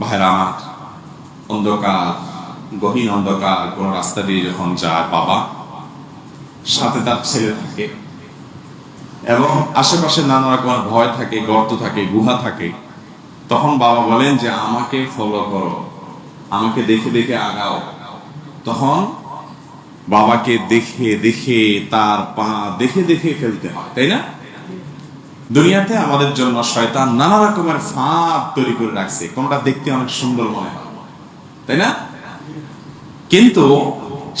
ভাইরা আমার, অন্ধকার, গহীন অন্ধকার কোন রাস্তা দিয়ে যখন যায় বাবা, সাথে তার ছেলে থাকে এবং আশেপাশে নানা রকমের ভয় থাকে, গর্ত থাকে, গুহা থাকে, তখন বাবা বলেন যে আমাকে ফলো করো, আমাকে দেখে দেখে আগাও। তখন বাবাকে দেখে দেখে তার পা দেখে দেখে ফেলতে হয়, তাই না? দুনিয়াতে আমাদের জন্য শয়তান নানা রকমের ফাঁদ তৈরি করে রাখছে, কোনটা দেখতে অনেক সুন্দর মনে হয়, তাই না? কিন্তু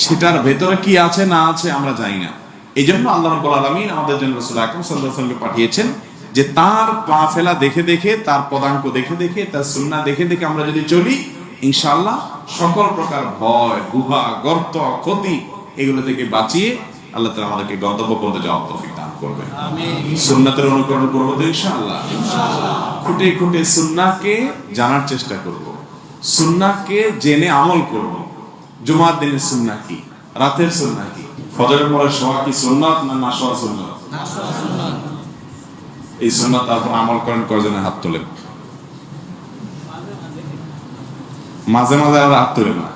সেটার ভেতরে কি আছে না আছে আমরা জানি না। এই জন্য আল্লাহ রাব্বুল আলামিন আমাদের জন্য রাসূল আকরাম সাল্লাল্লাহু আলাইহি ওয়াসাল্লামকে পাঠিয়েছেন যে তার পা ফেলা দেখে দেখে, তার পদাঙ্ক দেখে দেখে, তার সুন্নাহ দেখে দেখে আমরা যদি চলি, ইনশাআল্লাহ সকল প্রকার ভয়, গুহা, গর্ত, ক্ষতি এগুলো থেকে বাঁচিয়ে আল্লাহ তাআলা আমাদেরকে গন্তব্য পর্যন্ত যাওয়ার তৌফিক দান করবেন। আমিন। সুন্নাতের অনুকরণ করব তো ইনশাআল্লাহ। ইনশাআল্লাহ। খুঁটে খুঁটে সুন্নাহকে জানার চেষ্টা করব, সুন্নাহকে জেনে আমল করব। জুমার দিনের সুন্নাহ কি, রাতের সুন্নাহ কি, ফজরের পরে শোয়া কি সুন্নাত না না শোয়া সুন্নাত? না শোয়া সুন্নাত। এই সুন্নাত তারপর আমল করেন কয়জনে হাত তোলেন? মাঝে মাঝে আর হাত তোলেন না।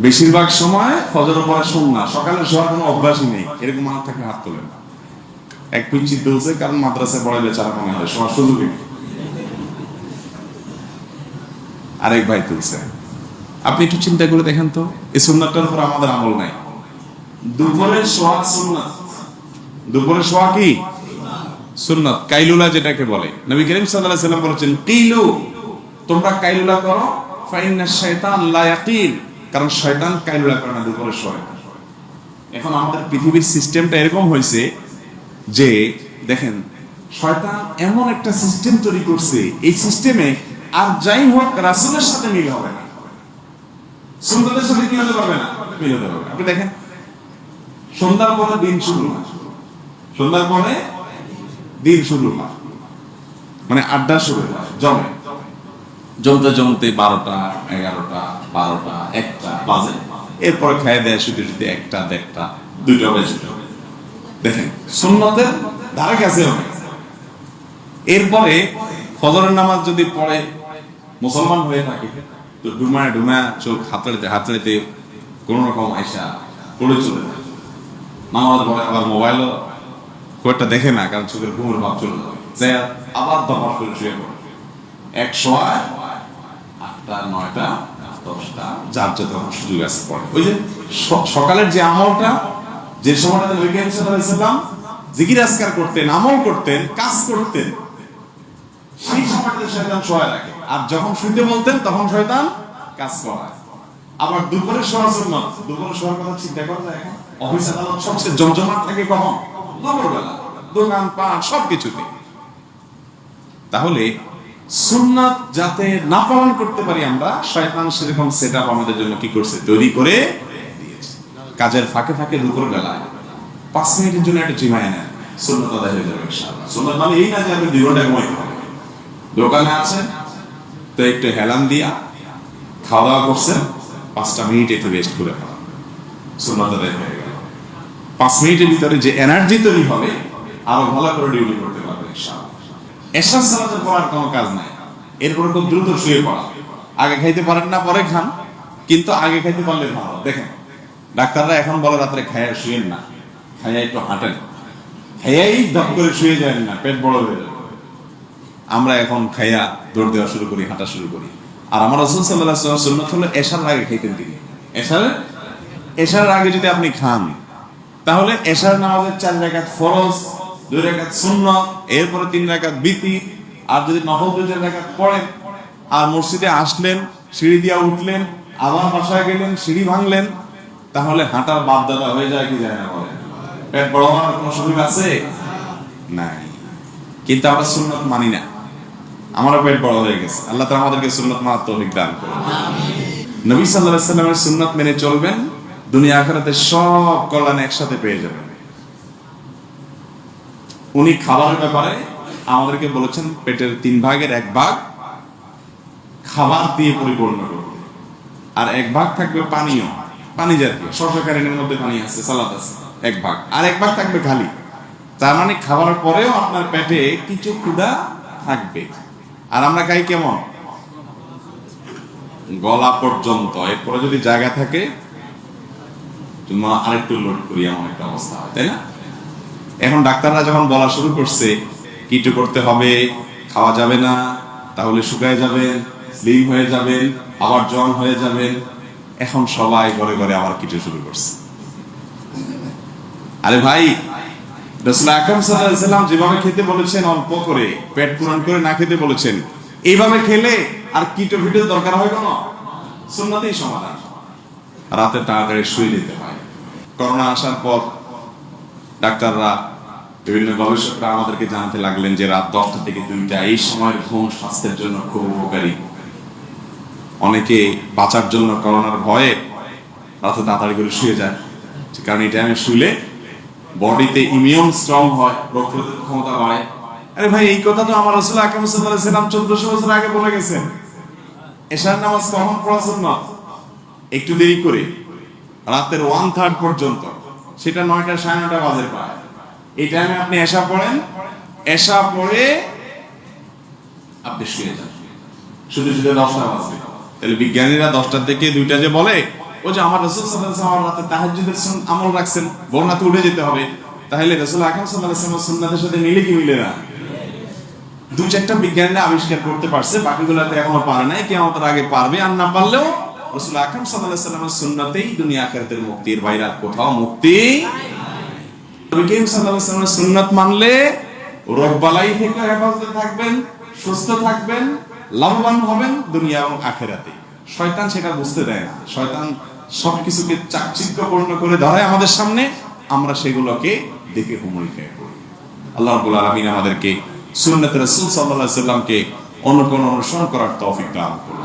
বেশিরভাগ সময় ফজরের পরে সুন্নাহ, সকালে শোয়ার কোনো অভ্যাসই নেই, এরকম মানুষ থাকলে হাত তোলেন না। এক পিচ্ছি তুলছে কারণ মাদ্রাসায় পড়ে বেচারা মনে হয় শোয়ার সুযোগ নেই। আরেক ভাই তুলছে। আপনি একটু চিন্তা করে দেখেন তো, এই সুন্নাতটার উপর আমাদের আমল নাই। দুপুরে শোয়া সুন্নাত, দুপুরে শোয়া কি সুন্নাত, কাইলুলা যেটাকে বলে। নবী করিম সাল্লাল্লাহু আলাইহি ওয়াসাল্লাম বলেছেন, কিলু, তোমরা কাইলুলা করো, ফাইন্না শাইতান লা ইয়াকিল, কারণ শয়তান কাইলুলা করে না, দুপুরে শোয়। এখন আমাদের পৃথিবীর সিস্টেমটা এরকম হয়েছে যে দেখেন, শয়তান এমন একটা সিস্টেম তৈরি করছে, এই সিস্টেমে আর যাই হোক রাসূলের সাথে মিল হবে না, সুন্নাতের সাথে কি হতে পারবে না, মিল হতে পারবে। আপনি দেখেন, সন্ধ্যার পরে দিন শুরু হয়, সন্ধ্যার পরে দিন শুরু হয়, মানে আড্ডা শুরু হয়, জমতে জমতে 12টা, 11টা, 12টা, 1টা বাজে। এরপরে খায় দেয় শুতে শুতে 1টা, 1:30, 2টা বেজে। দেখেন, সুন্নতের ধারে কাছে হবে। এরপরে ফজরের নামাজ যদি পড়ে মুসলমান হয়ে থাকে, তো ডুমায় ডুমায় চোখ হাতড়াতে হাতড়াতে কোন রকম আয়সা পড়ে চলে যায়। নামাজ পড়ে আবার মোবাইলও খুব একটা দেখে না, কারণ চোখের ঘুমের ভাব চলে যায়, আবার দফা করে শুয়ে পড়ে। 8টা, 9টা, 10টা, যার যত সুযোগ আছে পড়ে। ওই যে সকালের যে আমলটা, যে সময়টাতে নবী করিম সাল্লাল্লাহু আলাইহি ওয়াসাল্লাম জিকির আজকার করতেন, আমল করতেন, কাজ করতেন, সেই সময়টাতে শয়তান শোয়া রাখে। আর যখন শুনতে বলতেন তখন শয়তান কাজ করায়। আবার দুপুরে শোয়া সুন্নাত, দুপুরে শোয়ার কথা চিন্তা করা যায়। এখন অফিস আদালত সবচেয়ে জমজমাট থাকে কখন? দুপুরবেলা, দোকান পাট সবকিছুতে। তাহলে সুন্নাত যাতে না পালন করতে পারি আমরা, শয়তান সেরকম সেটআপ আমাদের জন্য কি করছে, তৈরি করে দিয়েছে। কাজের ফাঁকে ফাঁকে দুপুর বেলায় 5 মিনিটের জন্য একটা জিমায় নেন, সুন্নাত আদায় হয়ে যাবে ইনশাআল্লাহ। সুন্নাত মানে এই না যে আপনি 2 ঘন্টা ঘুমাইতে হবে। দোকানে আছেন তো একটু হেলান দিয়া খাওয়া দাওয়া করছেন, 5টা মিনিট একটু রেস্ট করে ফেলা, সুন্নাত আদায় হয়ে গেল। 5 মিনিটের ভিতরে যে এনার্জি তৈরি হবে, আরো ভালো করে ডিউটি করতে পারবে ইনশাআল্লাহ। এশার সালাতের পর আর কোনো কাজ নাই, এরপরে খুব দ্রুত শুয়ে পড়া। আগে খাইতে পারেন না, পরে খান, কিন্তু আগে খাইতে পারলে ভালো। দেখেন, ডাক্তাররা এখন বলে রাত্রে খাইয়া শুয়েন না, খাইয়া একটু হাঁটেন, খাইয়াই দপ করে শুয়ে যায় না, পেট বড় হয়ে যাবে। আমরা এখন খাইয়া দৌড় দেওয়া শুরু করি, হাঁটা শুরু করি। আর আমার রাসূল সাল্লাল্লাহু আলাইহি ওয়াসাল্লাম সুন্নাত হলো এশার আগে খাইতেন তিনি। এশার আগে যদি আপনি খান, তাহলে এশার নামাজের 4 রাকাত ফরজ, 2 রাকাত সুন্নাত, এরপরে 3 রাকাত বিতির। আর যদি নফল 2 রাকাত পড়েন, আর মসজিদে আসলেন, সিঁড়ি দিয়ে উঠলেন, আবার বাসায় গেলেন, সিঁড়ি ভাঙলেন, তাহলে হাঁটার বাপ দাদা হয়ে যায় কি যায় না? বলে পেট বড় হওয়ার কোনো সুযোগ আছে? নাই। কিন্তু আমরা সুন্নাত মানি না, আমারও পেট বড় হয়ে গেছে। আল্লাহ তাআলা আমাদেরকে সুন্নাত মানার তৌফিক দান করুন। নবী সাল্লাল্লাহু আলাইহি ওয়াসাল্লামের সুন্নাত মেনে চলবেন, দুনিয়া আখিরাতে সব কল্যাণ একসাথে পেয়ে যাবেন। উনি খাবারের ব্যাপারে আমাদেরকে বলেছেন পেটের 3 ভাগের 1 ভাগ খাবার দিয়ে পরিপূর্ণ করতে, আর 1 ভাগ থাকবে পানীয়, পানি জাতীয়, শস্যকারীর মধ্যে পানি আছে, সালাদ আছে 1 ভাগ, আর 1 ভাগ থাকবে খালি। তার মানে খাবারের পরেও আপনার পেটে কিছু ক্ষুধা থাকবে। আর আমরা খাই কেমন? গলা পর্যন্ত, এরপরে যদি জায়গা থাকে আরেকটু লোড করি, এমন একটা অবস্থা হয়, তাই না? এখন ডাক্তাররা যখন বলা শুরু করছে কিটো করতে হবে, খাওয়া যাবে না, তাহলে শুকায় যাবেন, স্লিম হয়ে যাবেন, আবার জন হয়ে যাবেন, এখন সবাই ঘরে ঘরে আবার কিটো শুরু করছে। আরে ভাই, রাসূল আকরাম সাল্লাল্লাহু আলাইহি ওয়াসাল্লাম যেভাবে খেতে বলেছেন, অল্প করে পেট পূরণ করে না খেতে বলেছেন, এইভাবে খেলে আর কিটো ফিটো দরকার হয় কেন? সুন্নাতেই সমাধান। রাতে তাড়াতাড়ি শুয়ে নিতে হয়। করোনা আসার পর ডাক্তাররা, বিভিন্ন গবেষকরা আমাদেরকে জানাতে লাগলেন যে রাত 10টা থেকে 2টা এই সময়ের ঘুম স্বাস্থ্যের জন্য খুব উপকারী। অনেকে বাঁচার জন্য করোনার ভয়ে রাতে তাড়াতাড়ি করে শুয়ে যায়, কারণ এই টাইমে শুলে বডিতে ইমিউন স্ট্রং হয়, রোগ প্রতিরোধ ক্ষমতা বাড়ে। আরে ভাই, এই কথা তো আমার রাসূল আকরাম সাল্লাল্লাহু আলাইহি ওয়াসাল্লাম 1400 বছর আগে বলে গেছেন। এশার নামাজ কখন পড়া সুন্নাত? একটু দেরি করে, রাতের 1/3 পর্যন্ত, সেটা 9টা 9:30 বাজে প্রায়। এই টাইমে আপনি এশা পড়েন, এশা পড়ে আপনি শুয়ে যান, শুধু 10টা বাজবে। তাহলে বিজ্ঞানীরা 10টা থেকে 2টা যে বলে, ও যে আমার রাসূল সাল্লাল্লাহু আলাইহি ওয়াসাল্লাম রাতে তাহাজ্জুদের আমল রাখছেন, ভোর রাতে উঠে যেতে হবে, তাহলে রাসূল আকরাম সাল্লাল্লাহু আলাইহি ওয়াসাল্লামের সুন্নাতের সাথে মিলে কি মিলে না? 2-4টা বিজ্ঞানীরা আবিষ্কার করতে পারছে, বাকিগুলোতে এখনো পারে নাই। কিয়ামতের আগে পারবে, আর না পারলেও রাসূল আকরাম সাল্লাল্লাহু আলাইহি ওয়াসাল্লামের সুন্নাতেই দুনিয়া আখিরাতের মুক্তির বাইরে আর কোথাও মুক্তি নাই। নবী করিম সাল্লাল্লাহু আলাইহি ওয়াসাল্লামের সুন্নাত মানলে রোগবালাই থেকে হেফাজতে থাকবেন, সুস্থ থাকবেন, লাভবান হবেন দুনিয়া এবং আখিরাতে। শয়তান সেটা বুঝতে দেয় না। শয়তান সবকিছুকে চাকচিক্যপূর্ণ করে ধরে আমাদের সামনে, আমরা সেগুলোকে দেখে হুমড়ি খেয়ে পড়ি। আল্লাহ রাব্বুল আলামিন আমাদেরকে সুন্নাতে রাসূল সাল্লাল্লাহু আলাইহি ওয়াসাল্লামকে অনুসরণ করার তৌফিক দান করুন।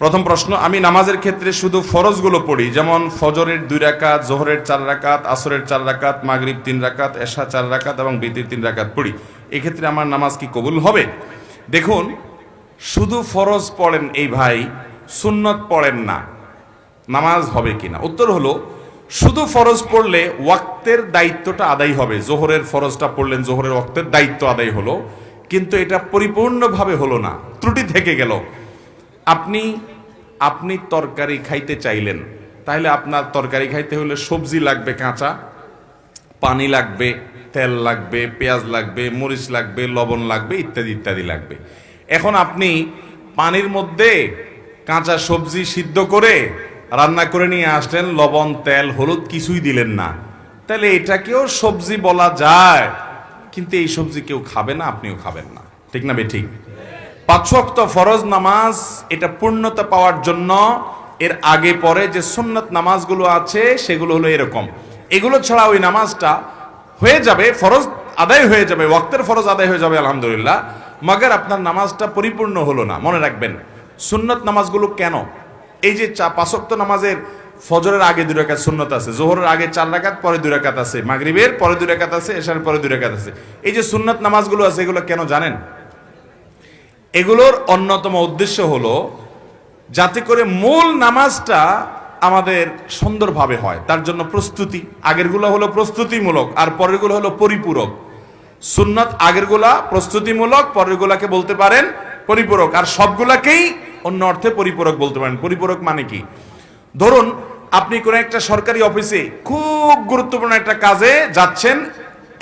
প্রথম প্রশ্ন, আমি নামাজের ক্ষেত্রে শুধু ফরজগুলো পড়ি, যেমন ফজরের 2 রাকাত, জোহরের 4 রাকাত, আসরের 4 রাকাত, মাগরিব 3 রাকাত, এশা 4 রাকাত এবং বিতির 3 রাকাত পড়ি, এক্ষেত্রে আমার নামাজ কি কবুল হবে? দেখুন, শুধু ফরজ পড়েন এই ভাই, সুন্নত পড়েন না, নামাজ হবে কিনা? উত্তর হলো, শুধু ফরজ পড়লে ওয়াক্তের দায়িত্বটা আদায় হবে। জোহরের ফরজটা পড়লেন, জোহরের ওয়াক্তের দায়িত্ব আদায় হলো, কিন্তু এটা পরিপূর্ণভাবে হলো না, ত্রুটি থেকে গেল। আপনি তরকারি খাইতে চাইলেন, তাহলে আপনার তরকারি খাইতে হলে সবজি লাগবে কাঁচা, পানি লাগবে, তেল লাগবে, পেঁয়াজ লাগবে, মরিচ লাগবে, লবণ লাগবে, ইত্যাদি ইত্যাদি লাগবে। এখন আপনি পানির মধ্যে কাঁচা সবজি সিদ্ধ করে রান্না করে নিয়ে আসলেন, লবণ, তেল, হলুদ কিছুই দিলেন না, তাহলে এটাকেও সবজি বলা যায়, কিন্তু এই সবজি কেউ খাবে না, আপনিও খাবেন না, ঠিক না বেঠিক? 5 ওয়াক্ত ফরজ নামাজ, এটা পূর্ণতা পাওয়ার জন্য এর আগে পরে যে সুন্নত নামাজগুলো আছে সেগুলো হলো এরকম। এগুলো ছাড়া ওই নামাজটা হয়ে যাবে, ফরজ আদায় হয়ে যাবে, ওয়াক্তের ফরজ আদায় হয়ে যাবে আলহামদুলিল্লাহ, মাগার আপনার নামাজটা পরিপূর্ণ হলো না। মনে রাখবেন, সুন্নত নামাজগুলো কেন? এই যে 5 ওয়াক্ত নামাজের ফজরের আগে 2 রাকাত সুন্নত আছে, জোহরের আগে 4 রাকাত, পরে 2 রাকাত আছে, মাগরিবের পরে 2 রাকাত আছে, এশার পরে 2 রাকাত আছে। এই যে সুন্নত নামাজগুলো আছে, এগুলো কেন জানেন? এগুলোর অন্যতম উদ্দেশ্য হলো যাতে করে মূল নামাজটা আমাদের সুন্দরভাবে হয়, তার জন্য প্রস্তুতি। আগেরগুলো হলো প্রস্তুতিমূলক, আর পরেরগুলো হলো পরিপূরক। সুন্নত আগেরগুলা প্রস্তুতিমূলক, পরেরগুলাকে বলতে পারেন পরিপূরক, আর সবগুলাকেই অন্য অর্থে পরিপূরক বলতে পারেন। পরিপূরক মানে কি? ধরুন, আপনি কোনো একটা সরকারি অফিসে খুব গুরুত্বপূর্ণ একটা কাজে যাচ্ছেন,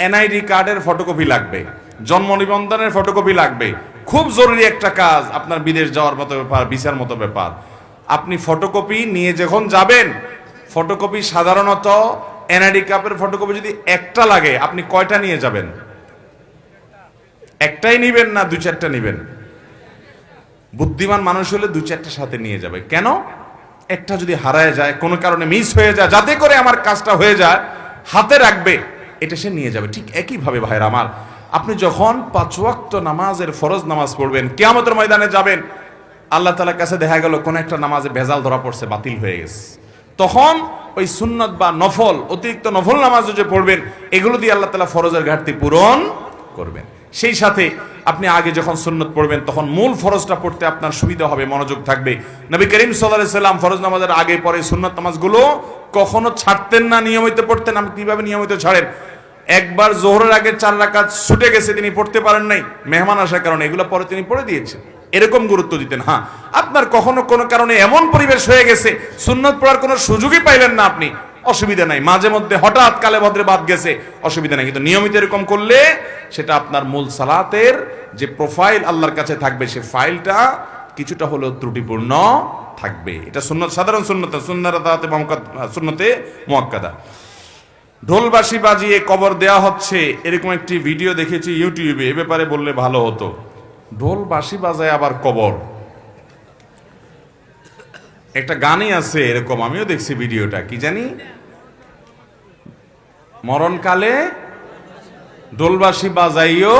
এনআইডি কার্ডের ফটোকপি লাগবে, জন্ম নিবন্ধনের ফটোকপি লাগবে, খুব জরুরি একটা কাজ, আপনার বিদেশ যাওয়ার মতো ব্যাপার, ভিসার মতো ব্যাপার। আপনি ফটোকপি নিয়ে যখন যাবেন, ফটোকপি সাধারণত এনআইডি কার্ডের ফটোকপি যদি একটা লাগে, আপনি কয়টা নিয়ে যাবেন? একটাই নিবেন না 2-4টা নিবেন? বুদ্ধিমান মানুষ হলে 2-4টা সাথে নিয়ে যাবে। কেন? একটা যদি হারায় যায়, কোনো কারণে মিস হয়ে যায়, যাতে করে আমার কাজটা হয়ে যায়, হাতে রাখবে, এটা সে নিয়ে যাবে। ঠিক একইভাবে ভাইরা আমার, আপনি যখন 5 ওয়াক্ত নামাজের ফরজ নামাজ পড়বেন, কিয়ামতের ময়দানে যাবেন, আল্লাহ তাআলার কাছে দেখা গেল কোন একটা নামাজে ভেজাল ধরা পড়ছে, বাতিল হয়ে গেছে, তখন ওই সুন্নত বা নফল, অতিরিক্ত নফল নামাজ যে পড়বেন, এগুলো দিয়ে আল্লাহ তাআলা ফরজের ঘাটতি পূরণ করবেন। সেই সাথে আপনি আগে যখন সুন্নত পড়বেন, তখন মূল ফরজটা পড়তে আপনার সুবিধা হবে, মনোযোগ থাকবে। নবী করিম সাল্লাল্লাহু আলাইহি সাল্লাম ফরজ নামাজের আগে পরে সুন্নত নামাজগুলো কখনো ছাড়তেন না, নিয়মিত পড়তেন। আপনি কিভাবে নিয়মিত ছাড়েন? একবার জোহরের আগে 4 রাকাত ছুটে গেছে, তিনি পড়তে পারেন নাই মেহমান আসার কারণে, এগুলো পরে তিনি পড়ে দিয়েছেন। এরকম গুরুত্ব দিতেন। হ্যাঁ, আপনার কখনো কোনো কারণে এমন পরিবেশ হয়ে গেছে সুন্নত পড়ার কোনো সুযোগই পাইলেন না আপনি, অসুবিধা নাই, মাঝে মধ্যে হঠাৎ কালে ভদ্রে বাদ গেছে, অসুবিধা নাই, কিন্তু নিয়মিত এরকম করলে সেটা আপনার মূল সালাতের যে প্রোফাইল আল্লাহর কাছে থাকবে, সে ফাইলটা কিছুটা হলেও ত্রুটিপূর্ণ থাকবে। এটা সুন্নত, সাধারণ সুন্নত, সুন্নতে মুআক্কাদা। ঢোলবাঁশি বাজিয়ে কবর দেয়া হচ্ছে, এরকম একটি ভিডিও দেখেছি ইউটিউবে, এ ব্যাপারে বললে ভালো হতো। ঢোলবাঁশি বাজায় আবার কবর, একটা গানই আছে এরকম, আমিও দেখছি ভিডিওটা, কি জানি, মরণকালে ঢোলবাঁশি বাজাইও,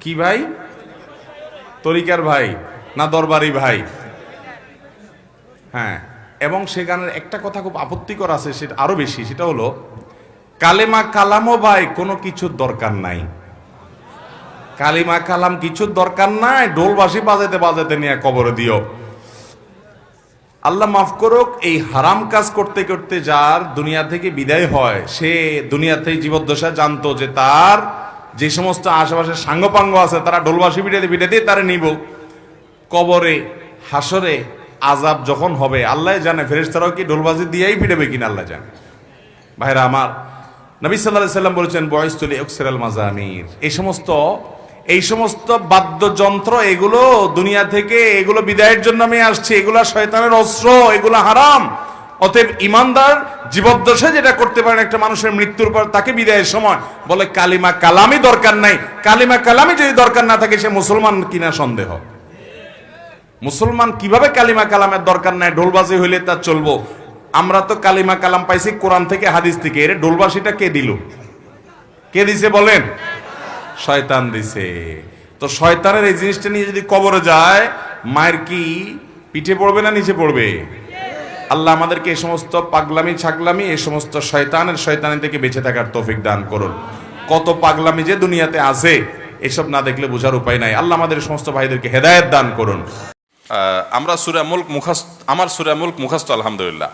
কি ভাই, তরিকার ভাই না দরবারি ভাই? হ্যাঁ, এবং সে গানের একটা কথা খুব আপত্তিকর আছে, সেটা আরো বেশি, সেটা হলো কালেমা কালামও ভাই কোনো কিছুর দরকার নাই, কালিমা কালাম কিছুর দরকার নাই, ঢোলবাঁশি বাজাতে বাজাতে নিয়ে কবরে দিও। আল্লাহ মাফ করুক, এই হারাম কাজ করতে করতে যার দুনিয়া থেকে বিদায় হয়, সে দুনিয়াতেই জীবদ্দশা জানতো যে তার যে সমস্ত আশেপাশে সাঙ্গপাঙ্গ আছে তারা ঢোলবাঁশি পিটাতে তারা নিব, কবরে হাসরে আযাব যখন হবে আল্লাহ জানে, ফেরেশতারাও কি ঢোলবাঁশি দিয়েই পিটাবে কিনা আল্লাহ জানে। ভাইরা আমার, নবী সাল্লাল্লাহু আলাইহি সাল্লাম বলেছেন বুইসতু লিউকসিরাল মাজামির, এই সমস্ত বাদ্যযন্ত্র এগুলো দুনিয়া থেকে এগুলো বিদায়ের জন্য আমি আসছি, এগুলো শয়তানের অস্ত্র, এগুলো হারাম। অতএব ইমানদার জীবদ্দশায় যেটা করতে পারেন একটা মানুষের মৃত্যুর পর তাকে বিদায়ের সময় বলে কালিমা কালামই দরকার নাই। কালিমা কালামই যদি দরকার না থাকে সে মুসলমান কিনা সন্দেহ। মুসলমান কিভাবে কালিমা কালামের দরকার নাই, ঢোলবাজি হইলে তা চলবো? আমরা তো কালিমা কালাম পাইছি কোরআন থেকে, হাদিস থেকে। এর ঢোলবাজিটা কে দিল? কে দিছে বলেন? শয়তান দিছে। তো শয়তানের এই জিনিসটা নিয়ে যদি কবরে যায়, মায়ের কি পিঠে পড়বে না নিচে পড়বে? আল্লাহ আমাদেরকে এই সমস্ত পাগলামি ছাগলামি, এই সমস্ত শয়তানি থেকে বেঁচে থাকার তৌফিক দান করুন। কত পাগলামি যে দুনিয়াতে আছে, এসব না দেখলে বোঝার উপায় নাই। আল্লাহ আমাদের সমস্ত ভাইদেরকে হেদায়েত দান করুন। আমরা সূরা মুলক মুখস্থ, আমার সূরা মুলক মুখস্থ আলহামদুলিল্লাহ।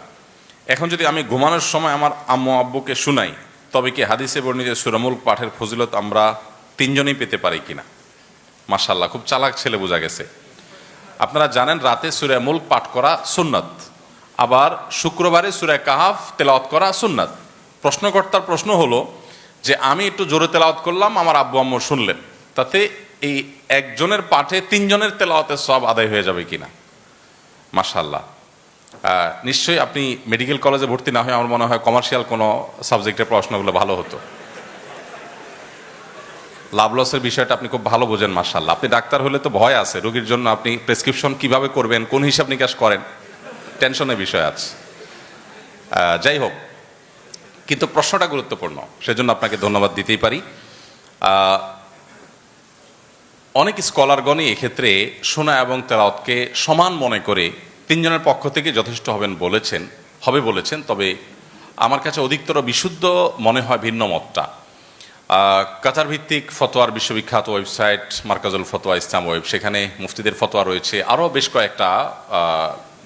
এখন যদি আমি ঘুমানোর সময় আমার আম্মু আব্বুকে শুনাই, তবে কি হাদিসে বর্ণিত সূরা মুলক পাঠের ফজিলত আমরা তিনজনেই পেতে পারি কিনা? মাশাআল্লাহ, খুব চালাক ছেলে বোঝা গেছে। আপনারা জানেন রাতে সূরা মুলক পাঠ করা সুন্নাত, আবার শুক্রবারে সূরা কাহাফ তেলাওয়াত করা সুন্নাত। প্রশ্নকর্তার প্রশ্ন হলো যে আমি একটু জোরে তেলাওয়াত করলাম, আমার আব্বু আম্মু শুনলেন, তাতে এই একজনের পাঠে তিনজনের তেলাওয়াতের সওয়াব আদায় হয়ে যাবে কিনা? মাশাআল্লাহ। নিশ্চয়ই আপনি মেডিকেল কলেজে ভর্তি না হয়ে আমার মনে হয় কমার্শিয়াল কোনো সাবজেক্টের প্রশ্নগুলো ভালো হতো। লাভ লসের বিষয়টা আপনি খুব ভালো বোঝেন মাশাআল্লাহ। আপনি ডাক্তার হলে তো ভয় আছে, রোগীর জন্য আপনি প্রেসক্রিপশন কিভাবে করবেন, কোন হিসাব নিকাশ করেন, টেনশনের বিষয় আছে। যাই হোক, কিন্তু প্রশ্নটা গুরুত্বপূর্ণ, সেজন্য আপনাকে ধন্যবাদ দিতেই পারি। অনেক স্কলারগণই এক্ষেত্রে শোনা এবং তেলাওয়াতকে সমান মনে করে তিনজনের পক্ষ থেকে যথেষ্ট হবে বলেছেন। তবে আমার কাছে অধিকতর বিশুদ্ধ মনে হয় ভিন্ন মতটা। কাতার ভিত্তিক ফতোয়ার বিশ্ববিখ্যাত ওয়েবসাইট মার্কাজুল ফতোয়া ইসলাম ওয়েব, সেখানে মুফতিদের ফতোয়া রয়েছে, আরও বেশ কয়েকটা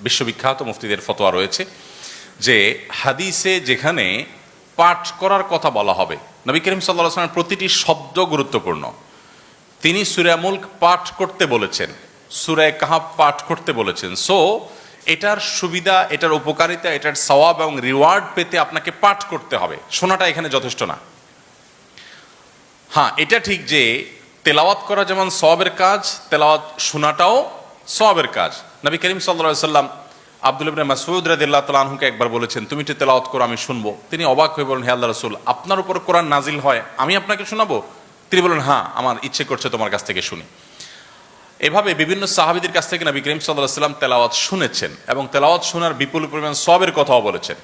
বিশ্ববিখ্যাত মুফতিদের ফতোয়া রয়েছে যে হাদিসে যেখানে পাঠ করার কথা বলা হবে, নবী করিম সাল্লাল্লাহু আলাইহি ওয়াসাল্লাম প্রতিটি শব্দ গুরুত্বপূর্ণ। তিনি সূরা মুলক পাঠ করতে বলেছেন, সূরা কাহাফ পাঠ করতে বলেছেন। সো এটার সুবিধা, এটার উপকারিতা, এটার সওয়াব এবং রিওয়ার্ড পেতে আপনাকে পাঠ করতে হবে, শোনাটা এখানে যথেষ্ট না। হ্যাঁ, এটা ঠিক যে তেলাওয়াত করা যেমন সওয়াবের কাজ, তেলাওয়াত শোনাটাও সওয়াবের কাজ। নবী করিম সাল্লাল্লাহু আলাইহি ওয়াসাল্লাম আব্দুল্লাহ ইবনে মাসউদ রাদিয়াল্লাহু তাআলা আনহুকে একবার বলেছেন, তুমি একটু তেলাওয়াত করো, আমি শুনবো। তিনি অবাক হয়ে বলেন, হে আল্লাহর রাসূল, আপনার উপর কোরআন নাজিল হয়, আমি আপনাকে শোনাবো? তিনি বলেন, হ্যাঁ, আমার ইচ্ছে করছে তোমার কাছ থেকে শুনি। এভাবে বিভিন্ন সাহাবীদের কাছ থেকে নবী করিম সাল্লাল্লাহু আলাইহি ওয়াসাল্লাম তেলাওয়াত শুনেছেন এবং তেলাওয়াত শোনার বিপুল পরিমাণ সওয়াবের কথাও বলেছেন।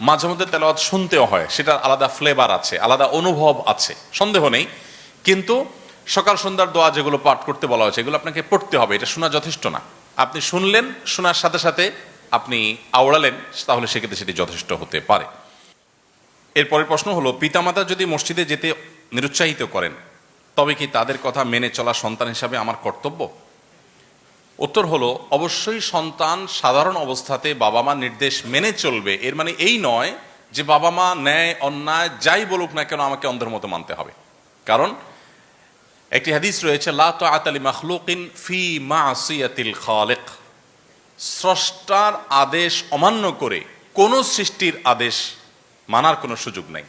মাঝে মধ্যে তেলাওয়াত শুনতেও হয়, সেটার আলাদা ফ্লেভার আছে, আলাদা অনুভব আছে, সন্দেহ নেই। কিন্তু সকাল সন্ধ্যার দোয়া যেগুলো পাঠ করতে বলা হয়েছে, এগুলো আপনাকে পড়তে হবে, এটা শোনা যথেষ্ট না। আপনি শুনলেন, শোনার সাথে সাথে আপনি আওড়ালেন, তাহলে সেক্ষেত্রে সেটি যথেষ্ট হতে পারে। এরপরের প্রশ্ন হলো, পিতামাতা যদি মসজিদে যেতে নিরুৎসাহিত করেন, তবে কি তাদের কথা মেনে চলা সন্তান হিসাবে আমার কর্তব্য? উত্তর হলো, অবশ্যই সন্তান সাধারণ অবস্থাতে বাবা মা নির্দেশ মেনে চলবে। এর মানে এই নয় যে বাবা মা ন্যায় অন্যায় যাই বলুক না কেন আমাকে অন্ধের মতো মানতে হবে। কারণ একটি হাদিস রয়েছে, লা তাআতা লিমাখলুকিন ফি মাসিয়াতিল খালিক, স্রষ্টার আদেশ অমান্য করে কোন সৃষ্টির আদেশ মানার কোনো সুযোগ নাই।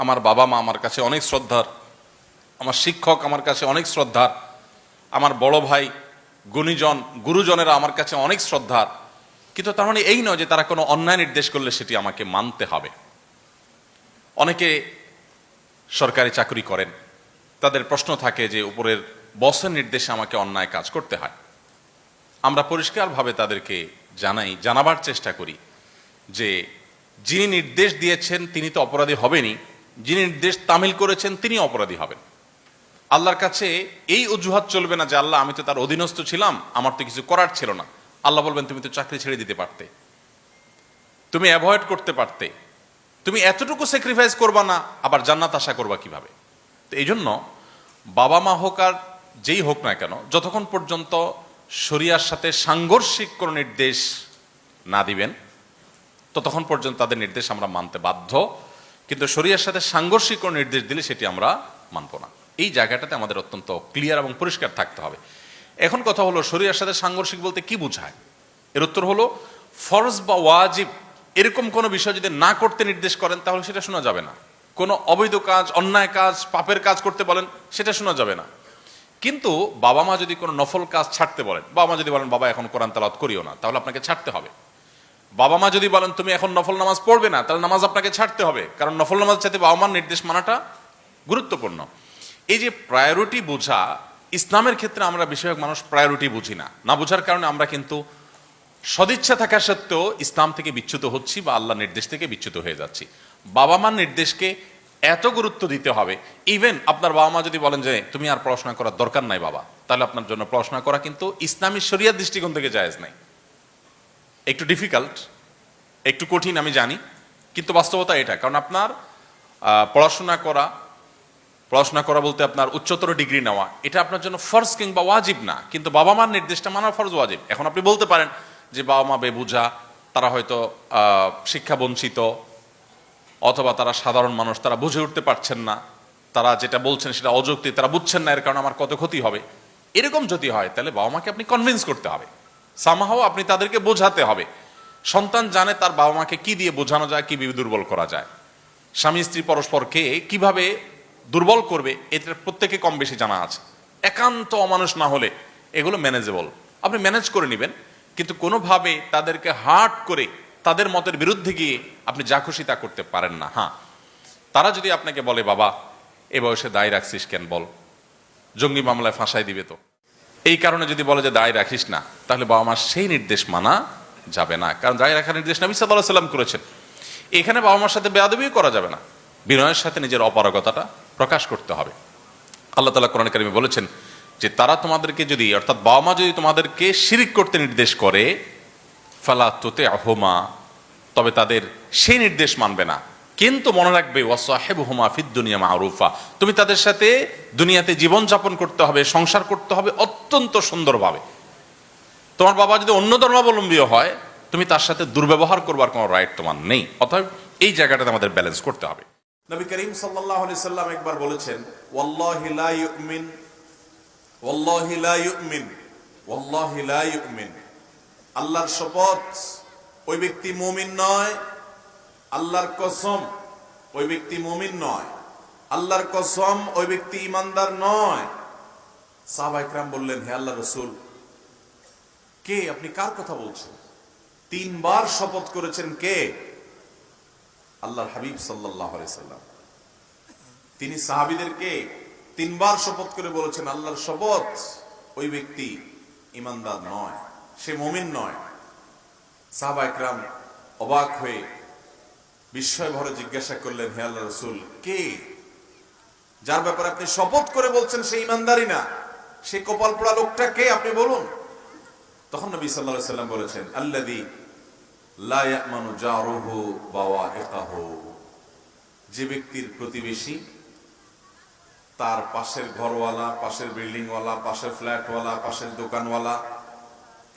আমার বাবা মা আমার কাছে অনেক শ্রদ্ধার, আমার শিক্ষক আমার কাছে অনেক শ্রদ্ধার, আমার বড় ভাই গুণীজন গুরুজনেরা আমার কাছে অনেক শ্রদ্ধার, কিন্তু তার মানে এই নয় যে তারা কোনো অন্যায় নির্দেশ করলে সেটি আমাকে মানতে হবে। অনেকে সরকারি চাকরি করেন, তাদের প্রশ্ন থাকে যে উপরের বসের নির্দেশে আমাকে অন্যায় কাজ করতে হয়। আমরা পরিষ্কারভাবে তাদেরকে জানাবার চেষ্টা করি যে যিনি নির্দেশ দিয়েছেন তিনি তো অপরাধী হবেনই, যিনি নির্দেশ তামিল করেছেন তিনি অপরাধী হবেন। আল্লাহর কাছে এই অজুহাত চলবে না যে আল্লাহ আমি তো তার অধীনস্থ ছিলাম, আমার তো কিছু করার ছিল না। আল্লাহ বলবেন তুমি তো চাকরি ছেড়ে দিতে পারতে, তুমি অ্যাভয়েড করতে পারতে, তুমি এতটুকু স্যাক্রিফাইস করবা না, আবার জান্নাত আশা করবা কিভাবে? তো এই জন্য বাবা মা হোক আর যেই হোক না কেন, যতক্ষণ পর্যন্ত শরিয়ার সাথে সাংঘর্ষিক কোনো নির্দেশ না দিবেন ততক্ষণ পর্যন্ত তাদের নির্দেশ আমরা মানতে বাধ্য, কিন্তু শরিয়ার সাথে সাংঘর্ষিক কোনো নির্দেশ দিলে সেটি আমরা মানব না। এই জায়গাটাতে আমাদের অত্যন্ত ক্লিয়ার এবং পরিষ্কার থাকতে হবে। এখন কথা হলো শরিয়ার সাথে সাংঘর্ষিক বলতে কি বোঝায়? এর উত্তর হলো ফরজ বা ওয়াজিব এরকম কোনো বিষয় যদি না করতে নির্দেশ করেন তাহলে সেটা শোনা যাবে না। কোনো অবৈধ কাজ, অন্যায় কাজ, পাপের কাজ করতে বলেন সেটা শোনা যাবে না। কিন্তু বাবা মা যদি কোনো নফল কাজ ছাড়তে বলেন, বাবা মা যদি বলেন বাবা এখন কোরআন তেলাওয়াত করিও না, তাহলে আপনাকে ছাড়তে হবে। বাবা মা যদি বলেন তুমি এখন নফল নামাজ পড়বে না, তাহলে নামাজ আপনাকে ছাড়তে হবে, কারণ নফল নামাজ চাইতে বাবা মার নির্দেশ মানাটা গুরুত্বপূর্ণ। এই যে প্রায়োরিটি বোঝা, ইসলামের ক্ষেত্রে আমরা বেশিরভাগ মানুষ প্রায়োরিটি বুঝি না। না বোঝার কারণে আমরা কিন্তু সদিচ্ছা থাকা সত্ত্বেও ইসলাম থেকে বিচ্যুত হচ্ছি বা আল্লাহ নির্দেশ থেকে বিচ্যুত হয়ে যাচ্ছি। বাবা মার নির্দেশকে এত গুরুত্ব দিতে হবে, ইভেন আপনার বাবা মা যদি বলেন যে তুমি আর পড়াশোনা করার দরকার নাই বাবা, তাহলে আপনার জন্য পড়াশোনা করা কিন্তু ইসলামী শরিয়ার দৃষ্টিকোণ থেকে জায়েজ নাই। একটু ডিফিকাল্ট, একটু কঠিন আমি জানি, কিন্তু বাস্তবতা এটা। কারণ আপনার পড়াশোনা করা বলতে আপনার উচ্চতর ডিগ্রি নেওয়া, এটা আপনার জন্য ফরজ কিংবা ওয়াজিব না, কিন্তু বাবা মার নির্দেশটা মানা ফরজ ওয়াজিব। এখন আপনি বলতে পারেন যে বাবা মা বেবুঝা, তারা হয়তো শিক্ষা বঞ্চিত, অথবা তারা সাধারণ মানুষ, তারা বুঝে উঠতে পারছেন না, তারা যেটা বলছেন সেটা অযৌক্তিক, তারা বুঝছেন না, এর কারণে আমার কত ক্ষতি হবে। এরকম যদি হয় তাহলে বাবা মাকে আপনি কনভিন্স করতে হবে, সামহাও আপনি তাদেরকে বোঝাতে হবে। সন্তান জানে তার বাবা মাকে কি দিয়ে বোঝানো যায়, কিভাবে দুর্বল করা যায়। স্বামী স্ত্রী পরস্পরকে কিভাবে দুর্বল করবে এটা প্রত্যেকে কম বেশি জানা আছে। একান্ত অমানুষ না হলে এগুলো ম্যানেজেবল, আপনি ম্যানেজ করে নেবেন, কিন্তু কোনোভাবে তাদেরকে হার্ট করে তাদের মতের বিরুদ্ধে গিয়ে আপনি যা খুশি তা করতে পারেন না। হ্যাঁ, তারা যদি আপনাকে বলে বাবা এ বয়সে দায় রাখছিস কেন, বল জঙ্গি মামলায় ফাঁসাই দিবে তো, এই কারণে যদি বলে যে দায় রাখিস না, তাহলে বাবা মার সেই নির্দেশ মানা যাবে না। কারণ দায় রাখার নির্দেশ নবী সাল্লাল্লাহু আলাইহি সাল্লাম করেছেন। এখানে বাবা মার সাথে বেয়াদবিও করা যাবে না, বিনয়ের সাথে নিজের অপারগতাটা প্রকাশ করতে হবে। আল্লাহ তাআলা কোরআন কারীমে বলেছেন যে তারা তোমাদেরকে যদি, অর্থাৎ বাবা মা যদি তোমাদেরকে শিরিক করতে নির্দেশ করে, ফালা তুতি'হুমা, তবে তাদের সেই নির্দেশ মানবে না, কিন্তু মনে রাখবে ওয়াসাহিবহুমা ফিদ দুনিয়া মা'রুফা, তুমি তাদের সাথে দুনিয়াতে জীবন যাপন করতে হবে, সংসার করতে হবে অত্যন্ত সুন্দরভাবে। তোমার বাবা যদি অন্য ধর্মাবলম্বী হয়, তুমি তার সাথে দুর্ব্যবহার করবার কোনো রাইট তোমার নেই। অতএব এই জায়গাটাতে আমাদের ব্যালেন্স করতে হবে। নবী করিম সাল্লাল্লাহু আলাইহি সাল্লাম একবার বলেছেন, ওয়াল্লাহি লা ইউমিন, ওয়াল্লাহি লা ইউমিন, ওয়াল্লাহি লা ইউমিন, আল্লাহর শপথ ওই ব্যক্তি মুমিন নয়, আল্লাহর কসম ওই ব্যক্তি মুমিন নয়, আল্লাহর কসম ওই ব্যক্তি ঈমানদার নয়। সাহাবায়ে কেরাম বললেন, হে আল্লাহর রাসূল, কে, আপনি কার কথা বলছেন? তিনবার শপথ করেছেন, কে? আল্লাহর হাবিব সাল্লাল্লাহু আলাইহি সাল্লাম। তিনি সাহাবীদেরকে তিনবার শপথ করে বলেছেন, আল্লাহর শপথ ওই ব্যক্তি ঈমানদার নয়, সে মুমিন নয়। সাহাবায়ে কেরাম অবাক হয়ে বিস্ময় ভরে জিজ্ঞাসা করলেন, হে আল্লাহর রাসূল, কে যার ব্যাপারে আপনি শপথ করে বলছেন সে ঈমানদারই না, সে কপাল পোড়া লোকটা কে, আপনি বলুন। তখন নবী সাল্লাল্লাহু আলাইহি সাল্লাম বলেছেন, আল্লাযী লা ইয়ামানু জারুহু বাওয়াইকাহু, যে ব্যক্তির প্রতিবেশী, তার পাশের ঘরওয়ালা, পাশের বিল্ডিংওয়ালা, পাশের ফ্ল্যাটওয়ালা, পাশের দোকানওয়ালা,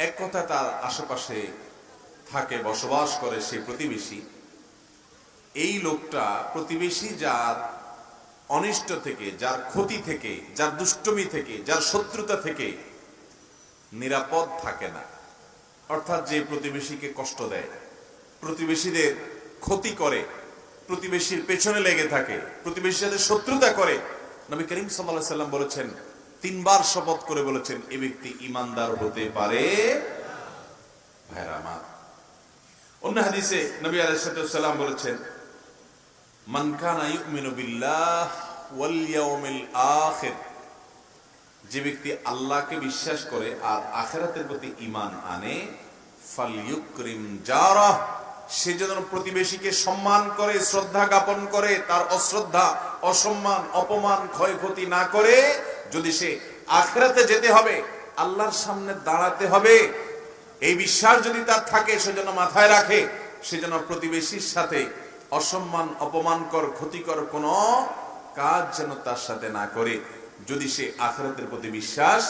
এক কথা তার আশেপাশে থাকে, বসবাস করে, সেই প্রতিবেশী, এই লোকটা, প্রতিবেশী যার অনিষ্ট থেকে, যার ক্ষতি থেকে, যার দুষ্টমি থেকে, যার শত্রুতা থেকে নিরাপদ থাকে না। অর্থাৎ যে প্রতিবেশীকে কষ্ট দেয়, প্রতিবেশীদের ক্ষতি করে, প্রতিবেশীর পেছনে লেগে থাকে, প্রতিবেশীর সাথে শত্রুতা করে, নবী করিম সাল্লাল্লাহু আলাইহি সাল্লাম বলেছেন, 3 বার শপথ করে বলেছেন, এই ব্যক্তি ঈমানদার হতে পারে। ভাইরা আমার, অন্য হাদিসে নবী আলাইহিস সালাম বলেছেন, মান কানা ইউমিনু বিল্লাহ ওয়াল ইয়াউমিল আখির, যে ব্যক্তি আল্লাহকে বিশ্বাস করে আর আখিরাতের প্রতি ঈমান আনে, ফালইউকরিম জারাহ, সে যেন প্রতিবেশীকে সম্মান করে, শ্রদ্ধা জ্ঞাপন করে, তার অশ্রদ্ধা, অসম্মান, অপমান, ক্ষয়ক্ষতি না করে। যদি সে আখিরাতে যেতে হবে, আল্লাহর সামনে দাঁড়াতে হবে, এই বিশ্বাস যদি তার থাকে, সে যেন মাথায় রাখে, সে যেন প্রতিবেশীর সাথে অসম্মান, অপমানকর, ক্ষতিকর কোন কাজ যেন তার সাথে না করে। যদি সে আখিরাতের প্রতি বিশ্বাস,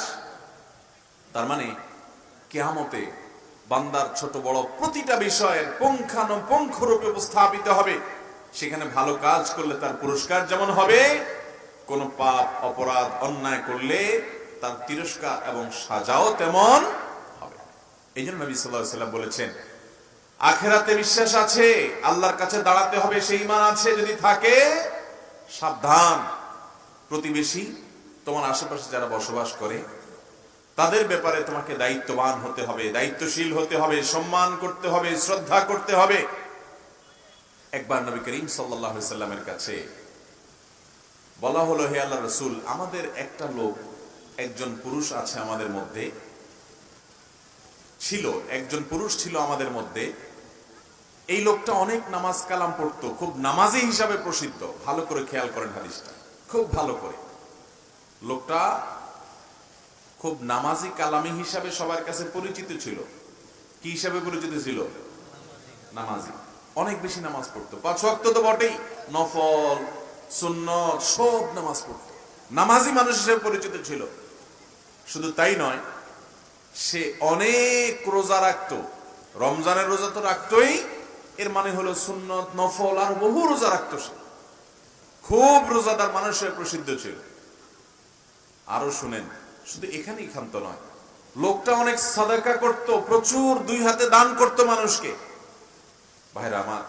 তার মানে কিয়ামতে বান্দার ছোট বড় প্রতিটা বিষয়ের পুঙ্খানুপুঙ্খ রূপে উপস্থাপিত হবে। সেখানে ভালো কাজ করলে তার পুরস্কার যেমন হবে, কোন পাপ, অপরাধ, অন্যায় করলে তার তিরস্কার এবং সাজাও তেমন হবে। এই জন্য নবী সাল্লাল্লাহু আলাইহি ওয়াসাল্লাম বলেছেন, আখিরাতে বিশ্বাস আছে, আল্লাহর কাছে দাঁড়াতে হবে, সেই ঈমান আছে যদি থাকে, সাবধান, প্রতিবেশী, তোমার আশেপাশে যারা বসবাস করে, তাদের ব্যাপারে তোমাকে দায়িত্ববান হতে হবে, দায়িত্বশীল হতে হবে, সম্মান করতে হবে, শ্রদ্ধা করতে হবে। একবার নবী করিম সাল্লাল্লাহু আলাইহি সাল্লামের কাছে বলা হলো, হে আল্লাহর রাসূল, আমাদের একটা লোক, একজন পুরুষ আছে আমাদের মধ্যে, ছিল একজন পুরুষ ছিল আমাদের মধ্যে, এই লোকটা অনেক নামাজ কালাম পড়তো, খুব নামাজি হিসাবে প্রসিদ্ধ। ভালো করে খেয়াল করেন হাদিসটা, খুব ভালো করে। লোকটা খুব নামাজি কালামি হিসাবে সবার কাছে পরিচিত ছিল। কি হিসাবে পরিচিত ছিল? নামাজি। অনেক বেশি নামাজ পড়তো, 5 ওয়াক্ত তো বটেই, নফল, সুন্নত, সব নামাজ পড়তো, নামাজি মানুষ হিসেবে পরিচিত ছিল। শুধু তাই নয়, সে অনেক রোজা রাখতো। রমজানের রোজা তো রাখতোই, এর মানে হলো সুন্নত, নফল আর বহু রোজা রাখতো সে। খুব রোজাদার মানুষ হয়ে প্রসিদ্ধ ছিল। আরো শুনেন, শুধু এখানেই ক্ষান্ত নয়, লোকটা অনেক সাদাকা করত, প্রচুর 2 হাতে দান করত মানুষকে। ভাইরা আমার,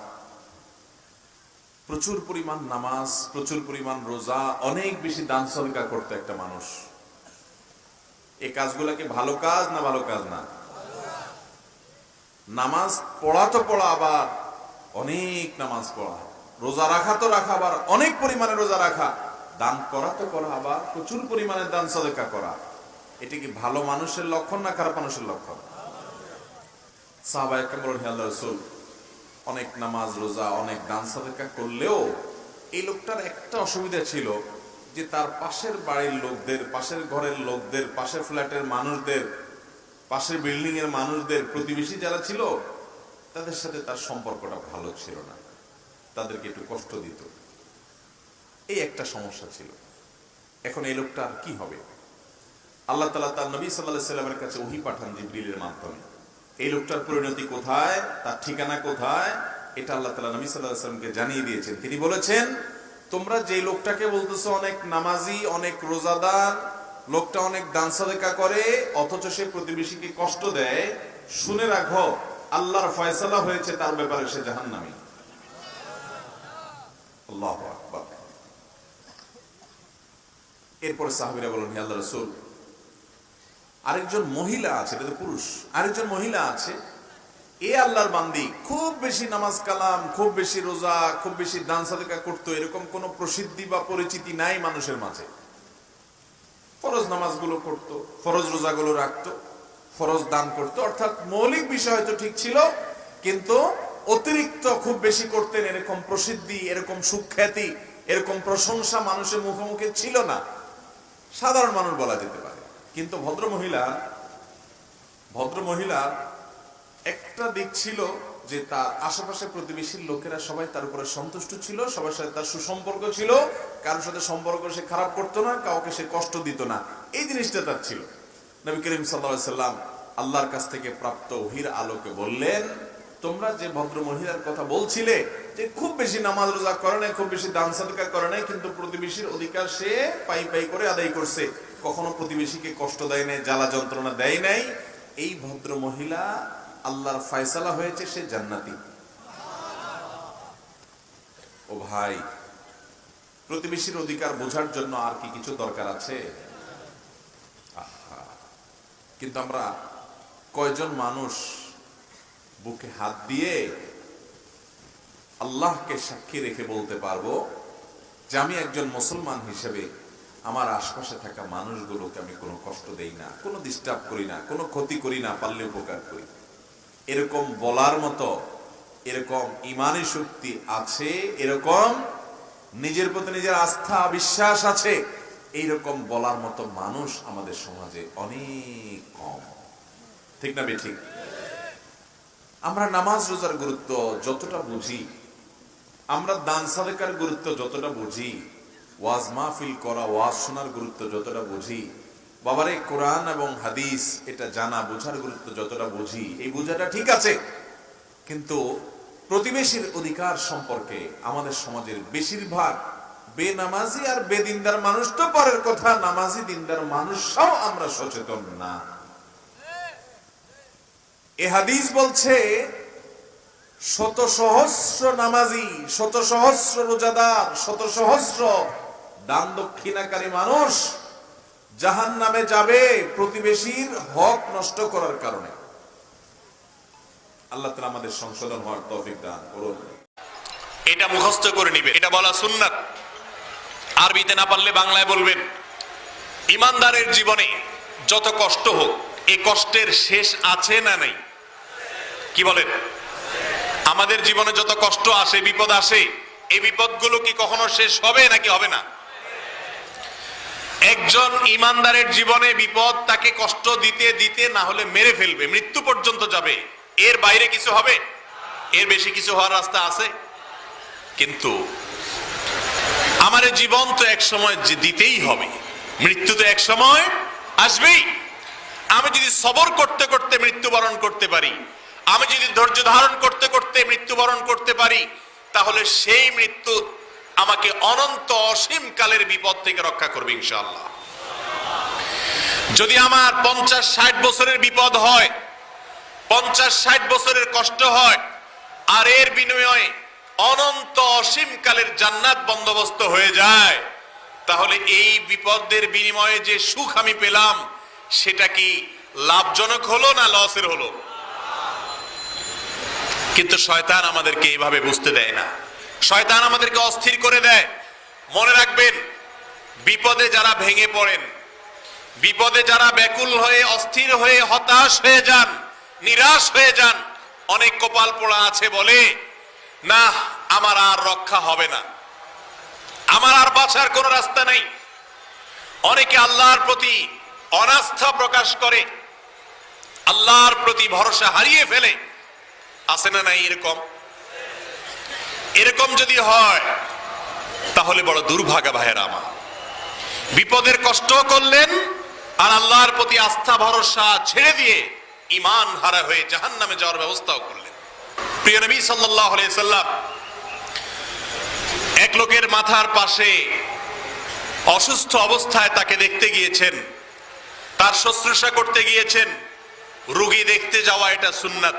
প্রচুর পরিমাণ নামাজ, প্রচুর পরিমাণ রোজা, অনেক বেশি দান সাদাকা করতো একটা মানুষ। এই কাজগুলোকে ভালো কাজ না ভালো কাজ না? নামাজ পড়া তো পড়া, আবার অনেক নামাজ পড়া, রোজা রাখা তো রাখা, আবার অনেক পরিমাণে রোজা রাখা, দান করা তো করা, আবার প্রচুর পরিমাণে দান সাদাকা করা। এটা কি ভালো মানুষের লক্ষণ না খারাপ মানুষের লক্ষণ? সাহাবায়ে কেরাম বলেন, হে আল্লাহর রাসূল, অনেক নামাজ রোজা, অনেক দান সাদাকা করলেও এই লোকটার একটা অসুবিধা ছিল, যে তার পাশের বাড়ির লোকদের, পাশের ঘরের লোকদের, পাশের ফ্ল্যাটের মানুষদের, পাশের বিল্ডিং এর মানুষদের, প্রতিবেশী যারা ছিল, তাদের সাথে তার সম্পর্কটা ভালো ছিল না, তাদেরকে একটু কষ্ট দিত। এই একটা সমস্যা ছিল। এখন এই লোকটার কি হবে? আল্লাহ তাআলা তার নবী সাল্লাল্লাহু আলাইহি সাল্লামের কাছে ওহী পাঠান জিবরিলের মাধ্যমে। এই লোকটার পরিণতি কোথায়, তার ঠিকানা কোথায়, এটা আল্লাহ তাআলা নবী সাল্লাল্লাহু আলাইহি সাল্লামকে জানিয়ে দিয়েছেন। তিনি বলেছেন, তোমরা যে লোকটাকে বলতেছো অনেক নামাজি, অনেক রোজাদার, লোকটা অনেক দান সাদাকা করে, অথচ সে প্রতিবেশীকে কষ্ট দেয়, শুনে রাখো, আল্লাহর ফয়সালা হয়েছে তার ব্যাপারে, সে জাহান্নামী। আল্লাহু আকবার। এরপরে সাহাবীরা বলেন, হে আল্লাহর রাসূল, আরেকজন মহিলা আছে, এটা তো পুরুষ, আরেকজন মহিলা আছে, এ আল্লাহর বান্দি, খুব বেশি নামাজ কালাম, খুব বেশি রোজা, খুব বেশি দান সাদাকা করতো, এরকম কোন প্রসিদ্ধি বা পরিচিতি নাই মানুষের মাঝে। ফরজ নামাজগুলো করতো, ফরজ রোজাগুলো রাখতো, ফরজ দান করতো, অর্থাৎ মৌলিক বিষয় হয়তো ঠিক ছিল, কিন্তু অতিরিক্ত খুব বেশি করতেন, এরকম প্রসিদ্ধি, এরকম সুখ্যাতি, এরকম প্রশংসা মানুষের মুখে মুখে ছিল না। সাধারণ মানুষ বলা যেতে পারে। কিন্তু ভদ্রমহিলার একটা দিক ছিল যে তার আশেপাশে প্রতিবেশীর লোকেরা সবাই তার উপরে সন্তুষ্ট ছিল, সবার সাথে তার সুসম্পর্ক ছিল, কারোর সাথে সম্পর্ক সে খারাপ করতো না, কাউকে সে কষ্ট দিত না, এই জিনিসটা তার ছিল। নবী করিম সাল্লাল্লাহু আলাইহি সাল্লাম আল্লাহর কাছ থেকে প্রাপ্ত ওহীর আলোকে বললেন, তোমরা যে ভদ্র মহিলার কথা বলছিলে যে খুব বেশি নামাজ রোজা করে নাই, খুব বেশি দান সাদকা করে নাই, কিন্তু প্রতিবেশীর অধিকার সে পাই পাই করে আদায় করছে, কখনো প্রতিবেশীকে কষ্ট দেয় নাই, জ্বালা যন্ত্রণা দেয় নাই, এই ভদ্র মহিলা আল্লাহর ফয়সালা হয়েছে সে জান্নাতি। ও ভাই, প্রতিবেশীর অধিকার বোঝার জন্য আর কি কিছু দরকার আছে? কিন্তু আমরা কয়জন মানুষ বুকে হাত দিয়ে আল্লাহকে সাক্ষী রেখে বলতে পারবো যে আমি একজন মুসলমান হিসেবে আমার আশপাশে থাকা মানুষগুলোকে আমি কোনো কষ্ট দেই না, কোনো ডিস্টার্ব করি না, কোনো ক্ষতি করি না, পারলে উপকার করি? এরকম বলার মতো, এরকম ইমানি শক্তি আছে, এরকম নিজের প্রতি নিজের আস্থা বিশ্বাস আছে, এইরকম বলার মতো মানুষ আমাদের সমাজে অনেক কম। ঠিক না বেঠিক? আমরা নামাজ রোজার গুরুত্ব যতটা বুঝি, আমরা দান সাদেকার গুরুত্ব যতটা বুঝি, ওয়াজ মাহফিল করা, ওয়াজ শোনার গুরুত্ব যতটা বুঝি, বাবারে কোরআন এবং হাদিস এটা জানা বোঝার গুরুত্ব যতটা বুঝি, এই বোঝাটা ঠিক আছে, কিন্তু প্রতিবেশীর অধিকার সম্পর্কে আমাদের সমাজের বেশিরভাগ বেনামাজি আর বেদিনদার মানুষ তো পরের কথা, নামাজি দিনদার মানুষও আমরা সচেতন না। এ হাদিস বলছে শত সহস্র নামাজি, শত সহস্র রোজাদার, শত সহস্র দান দক্ষিণাকারী মানুষ জাহান্নামে যাবে প্রতিবেশীর হক নষ্ট করার কারণে। আল্লাহ তাআলা আমাদের সংশোধন হওয়ার তৌফিক দান করুন। এটা মুখস্থ করে নিবে, এটা বলা সুন্নাত। আরবিতে না পারলে বাংলায় বলবেন। ইমানদারের জীবনে যত কষ্ট হোক, এই কষ্টের শেষ আছে না নাই? কি বলেন? আমাদের জীবনে যত কষ্ট আসে, বিপদ আসে, এই বিপদগুলো কি কখনো শেষ হবে নাকি হবে না? একজন ইমানদারের জীবনে বিপদ তাকে কষ্ট দিতে দিতে না হলে মেরে ফেলবে, মৃত্যু পর্যন্ত যাবে। এর বাইরে কিছু হবে? এর বেশি কিছু হওয়ার রাস্তা আছে? কিন্তু আমার জীবন তো এক সময় দিতেই হবে, মৃত্যু তো এক সময় আসবেই। আমি যদি সবর করতে করতে মৃত্যুবরণ করতে পারি, আমি যদি ধৈর্য ধারণ করতে করতে মৃত্যুবরণ করতে পারি, তাহলে সেই মৃত্যু আমাকে অনন্ত অসীম কালের বিপদ থেকে রক্ষা করবে ইনশাআল্লাহ। যদি আমার 50-60 বছরের বিপদ হয়, 50-60 বছরের কষ্ট হয়, আর এর বিনিময়ে অনন্ত অসীম কালের জান্নাত বন্দোবস্ত হয়ে যায়, তাহলে এই বিপদের বিনিময়ে যে সুখ আমি পেলাম সেটা কি লাভজনক হলো না লসের হলো? কিন্তু শয়তান আমাদেরকে এইভাবে বুঝতে দেয় না। শয়তান আমাদেরকে অস্থির করে দেয়। মনে রাখবেন, বিপদে যারা ভেঙে পড়েন, বিপদে যারা ব্যাকুল হয়ে অস্থির হয়ে হতাশ হয়ে যান, নিরাশ হয়ে যান, অনেক কপাল পোড়া আছে বলে না আমার আর রক্ষা হবে না, আমার আর বাঁচার কোনো রাস্তা নেই। অনেকে আল্লাহর প্রতি অনাস্থা প্রকাশ করে, আল্লাহর প্রতি ভরসা হারিয়ে ফেলে। আছে না নাই এরকম? এরকম যদি হয় তাহলে বড় দুর্ভাগা ভাইয়েরা আমার। বিপদের কষ্ট করলেন আর আল্লাহর প্রতি আস্থা ভরসা ছেড়ে দিয়ে ঈমান হারা হয়ে জাহান্নামে যাওয়ার ব্যবস্থাও করলেন। প্রিয় নবী সাল্লাল্লাহু আলাইহি সাল্লাম এক লোকের মাথার পাশে অসুস্থ অবস্থায় তাকে দেখতে গিয়েছেন, তার শুশ্রূষা করতে গিয়েছেন। রোগী দেখতে যাওয়া এটা সুন্নাত।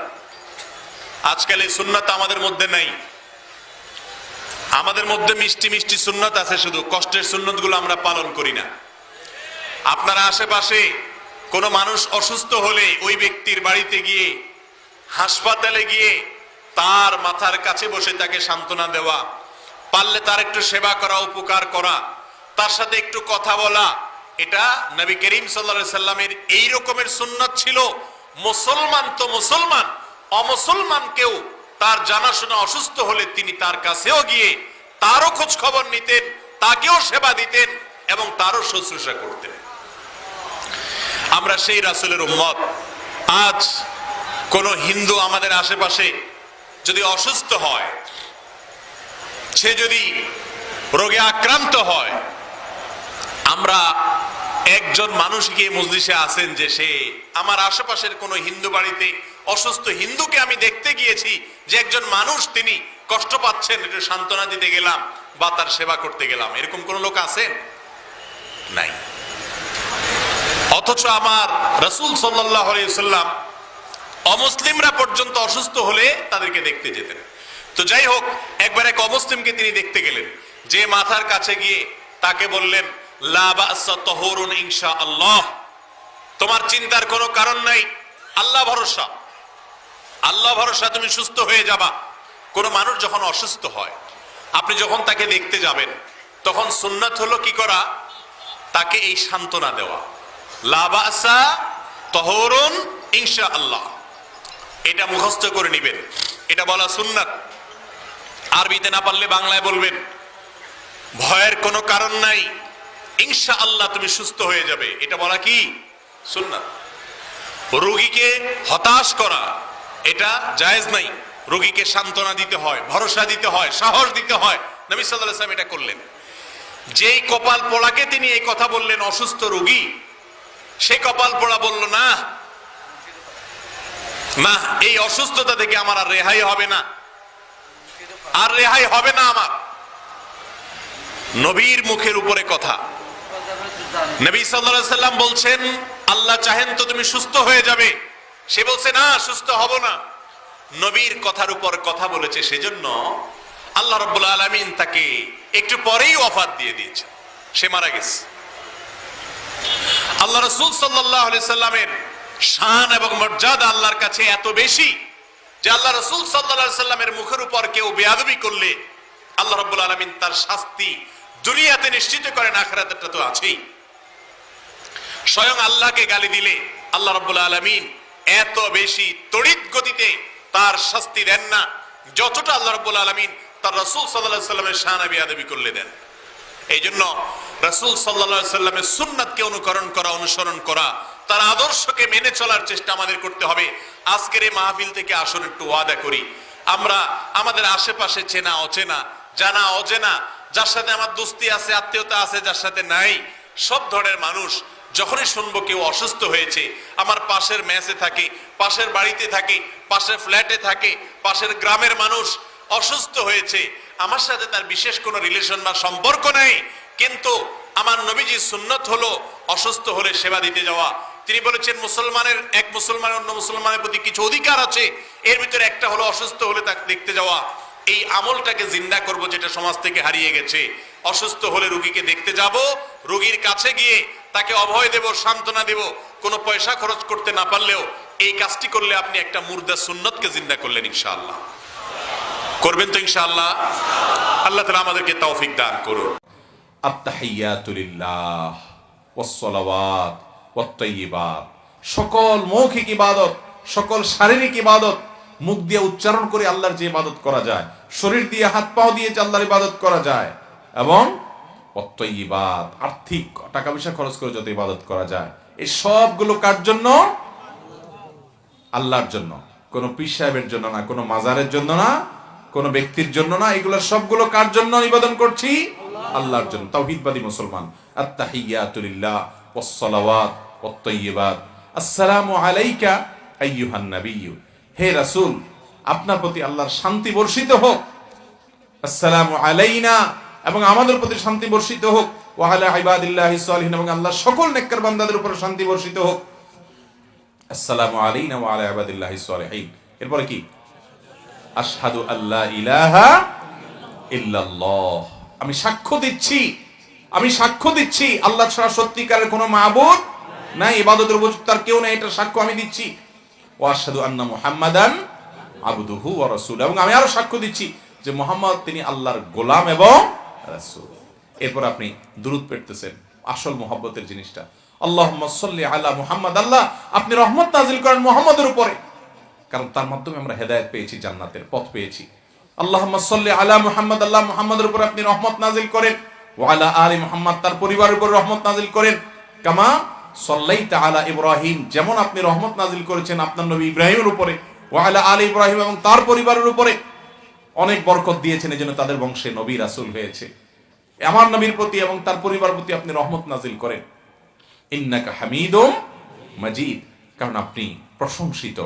আজকাল এই সুন্নাত আমাদের মধ্যে নাই। আমাদের মধ্যে মিষ্টি মিষ্টি সুন্নাত আছে, শুধু কষ্টের সুন্নাত গুলো আমরা পালন করি না। আপনারা আশেপাশে কোনো মানুষ অসুস্থ হলে ওই ব্যক্তির বাড়িতে গিয়ে, হাসপাতালে গিয়ে তার মাথার কাছে বসে তাকে সান্ত্বনা দেওয়া, পারলে তার একটু সেবা করা, উপকার করা, তার সাথে একটু কথা বলা, এটা নবী করিম সাল্লাল্লাহু আলাইহি সাল্লামের এই রকমের সুন্নাত ছিল। মুসলমান তো মুসলমান, অমুসলমানকেও তার জানাশোনা অসুস্থ হলে তিনি তার কাছেও গিয়ে তারও খোঁজ খবর নিতেন, তাকেও সেবা দিতেন এবং তারও শুশ্রূষা করতেন। আমরা সেই রাসূলের উম্মত। আজ কোন হিন্দু আমাদের আশেপাশে যদি অসুস্থ হয়, সে যদি রোগে আক্রান্ত হয়, আমরা একজন মানুষ গিয়ে মজলিসে আছেন যে সে আমার আশেপাশের কোন হিন্দু বাড়িতে অসুস্থ হিন্দুকে আমি দেখতে গিয়েছি যে একজন মানুষ তিনি কষ্ট পাচ্ছেন, একটু সান্ত্বনা দিতে গেলাম বা তার সেবা করতে গেলাম। এরকম কোন লোক আছেন? নাই। অথচ আমার রাসূল সাল্লাল্লাহু আলাইহি ওয়াসাল্লাম অমুসলিমরা পর্যন্ত অসুস্থ হলে তাদেরকে দেখতে যেতেন। তো যাই হোক, একবার এক অমুসলিমকে তিনি দেখতে গেলেন, যে মাথার কাছে গিয়ে তাকে বললেন, লা বা'সা তাহুরুন ইনশাআল্লাহ, তোমার চিন্তার কোনো কারণ নাই, আল্লাহ ভরসা, আল্লাহ ভরসা, তুমি সুস্থ হয়ে যাবা। কোন মানুষ যখন অসুস্থ হয়, আপনি যখন তাকে দেখতে যাবেন, তখন সুন্নাত হলো কি করা? তাকে এই সান্ত্বনা দেওয়া, লা বা'সা তাহুরুন ইনশাআল্লাহ, এটা মুখস্থ করে নেবেন, এটা বলা সুন্নাত। আরবিতে না পারলে বাংলায় বলবেন, ভয়ের কোনো কারণ নাই, ইনশাআল্লাহ তুমি সুস্থ হয়ে যাবে, এটা বলা কি সুন্নাত। রোগীকে হতাশ করা এটা জায়েজ নাই, রোগীকে সান্ত্বনা দিতে হয়, ভরসা দিতে হয়, সাহস দিতে হয়। নবী সাল্লাল্লাহু আলাইহি ওয়াসাল্লাম এটা করলেন। যেই কপাল পোড়াকে তিনি এই কথা বললেন, অসুস্থ রোগী, সে কপাল পোড়া বলল, না না, এই অসুস্থতা থেকে আমার আর রেহাই হবে না, আর রেহাই হবে না আমার। নবীর মুখের উপরে কথা। নবী সাল্লাল্লাহু আলাইহি ওয়াসাল্লাম বলছেন, আল্লাহ চাহেন তো তুমি সুস্থ হয়ে যাবে। সে বলছে, না, সুস্থ হব না। নবীর কথার উপর কথা বলেছে, সেজন্য আল্লাহ রাব্বুল আলামিন তাকে একটু পরেই ওয়াফাত দিয়ে দিয়েছেন, সে মারা গেছে। আল্লাহ রাসূল সাল্লাল্লাহু আলাইহি সাল্লামের শান এবং মর্যাদা আল্লাহর কাছে এত বেশি যে আল্লাহ রাসূল সাল্লাল্লাহু আলাইহি সাল্লামের মুখের উপর কেউ বেয়াদবি করলে আল্লাহ রাব্বুল আলামিন তার শাস্তি দুনিয়াতে নিশ্চিত করেন, আখিরাতেরটা তো আছেই। স্বয়ং আল্লাহকে গালি দিলে আল্লাহ রাব্বুল আলামিন এত বেশি তড়িৎ গতিতে তার শাস্তি দেন না, যতটা আল্লাহ রাব্বুল আলামিন তার রাসূল সাল্লাল্লাহু আলাইহি সাল্লামের শানে বেয়াদবি করলে দেন। এই জন্য রাসূল সাল্লাল্লাহু আলাইহি সাল্লামের সুন্নাতকে অনুকরণ করা, অনুসরণ করা, তার আদর্শকে মেনে চলার চেষ্টা আমাদের করতে হবে। আজকের এই মাহফিল থেকে আসুন একটু ওয়াদা করি, আমরা আমাদের আশেপাশে চেনা অচেনা, জানা অজানা, যার সাথে আমার দোস্তি আছে, আত্মীয়তা আছে, যার সাথে নাই, সব ধরনের মানুষ যখনই শুনবো কেউ অসুস্থ হয়েছে, আমার পাশের মেসে থাকে, পাশের বাড়িতে থাকে, পাশের ফ্ল্যাটে থাকে, পাশের গ্রামের মানুষ অসুস্থ হয়েছে, আমার সাথে তার বিশেষ কোনো রিলেশন বা সম্পর্ক নেই, কিন্তু আমার নবীজির সুন্নত হলো অসুস্থ হলে সেবা দিতে যাওয়া। তিনি বলেছেন, মুসলমানের এক মুসলমানের অন্য মুসলমানের প্রতি কিছু অধিকার আছে, এর ভিতরে একটা হলো অসুস্থ হলে তাকে দেখতে যাওয়া। এই আমলটাকে জিন্দা করব, যেটা সমাজ থেকে হারিয়ে গেছে। অসুস্থ হলে রোগীকে দেখতে যাব, রোগীর কাছে গিয়ে তাকে অভয় দেব, সান্ত্বনা দেব, কোনো পয়সা খরচ করতে না পারলেও এই কাজটি করলে আপনি একটা মুর্দা সুন্নতকে জিন্দা করলেন। ইনশাআল্লাহ করবেন তো? ইনশাআল্লাহ। আল্লাহ তাআলা আমাদেরকে তৌফিক দান করুন। আত-তাহিয়াতু লিল্লাহ ওয়াস-সালাওয়াত ওয়াত-তাইয়্যিবাত, সকল মৌখিক ইবাদত, সকল শারীরিক ইবাদত মুখ দিয়ে উচ্চারণ করে আল্লাহর যে ইবাদত করা যায়, শরীর দিয়ে হাত পা দিয়ে যে আল্লাহর ইবাদত করা যায়, এবং ওয়াত-তাইয়্যিবাত, আর্থিক টাকা পয়সা খরচ করে যত ইবাদত করা যায়, এই সবগুলো কার জন্য? আল্লাহর জন্য। কোনো পীর সাহেবের জন্য না, কোনো মাজারের জন্য না, কোনো ব্যক্তির জন্য না, এগুলো সবগুলো কার জন্য নিবেদন করছি? আল্লাহর জন্য। তাওহীদবাদী মুসলমান। আত-তাহিয়াতু লিল্লাহ ওয়াস-সালাওয়াত ওয়াত-তাইয়্যিবাত, আসসালামু আলাইকা আইয়ুহান নাবিয়্যু, হে রাসূল, আপনার প্রতি আল্লাহর শান্তি বর্ষিত হোক। আসসালামু আলাইনা, এবং আমাদের প্রতি শান্তি বর্ষিত হোক। ওয়া আলা ইবাদিল্লাহিস সালিহিন, এবং আল্লাহর সকল নেককার বান্দাদের উপর শান্তি বর্ষিত হোক। আসসালামু আলাইনা ওয়া আলা ইবাদিল্লাহিস সালিহিন। এরপরে কি? আশহাদু আল্লা ইলাহা ইল্লাল্লাহ, আমি সাক্ষ্য দিচ্ছি, আমি সাক্ষ্য দিচ্ছি আল্লাহ ছাড়া সত্যিকারের কোনো মাবুদ নাই, ইবাদতের উপযুক্ত আর কেউ নাই, এটা সাক্ষ্য আমি দিচ্ছি। ওয়া আশহাদু আন্না মুহাম্মাদান আবদুহু ওয়া রাসূলুহু, এবং আমি আরো সাক্ষ্য দিচ্ছি যে মুহাম্মদ তিনি আল্লাহর গোলাম এবং রাসূল। এরপর আপনি দুরূদ পড়তেছেন, আসল মুহাব্বতের জিনিসটা, আল্লাহুম্মা সাল্লি আলা মুহাম্মাদ, আল্লাহ আপনি রহমত নাযিল করেন মুহাম্মদের উপরে, কারণ তার মাধ্যমে আমরা হেদায়েত পেয়েছি, জান্নাতের পথ পেয়েছি। আল্লাহুম্মা সাল্লি আলা মুহাম্মাদ, আল্লাহ মুহাম্মাদের উপর আপনি রহমত নাযিল করেন, ওয়া আলা আলি মুহাম্মাদ, তার পরিবারের উপর রহমত নাযিল করেন, কামা সাল্লাইতা আলা ইব্রাহিম, যেমন আপনি রহমত নাযিল করেছেন আপনার নবী ইব্রাহিমের উপরে, ওয়া আলা আলি ইব্রাহিম, এবং তার পরিবারের উপরে অনেক বরকত দিয়েছেন, এজন্য তাদের বংশে নবী রাসূল হয়েছে। আমার নবীর প্রতি এবং তার পরিবারের প্রতি আপনি রহমত নাযিল করেন। ইন্নাকা হামিদুম মাজিদ, কারণ আপনি প্রশংসিত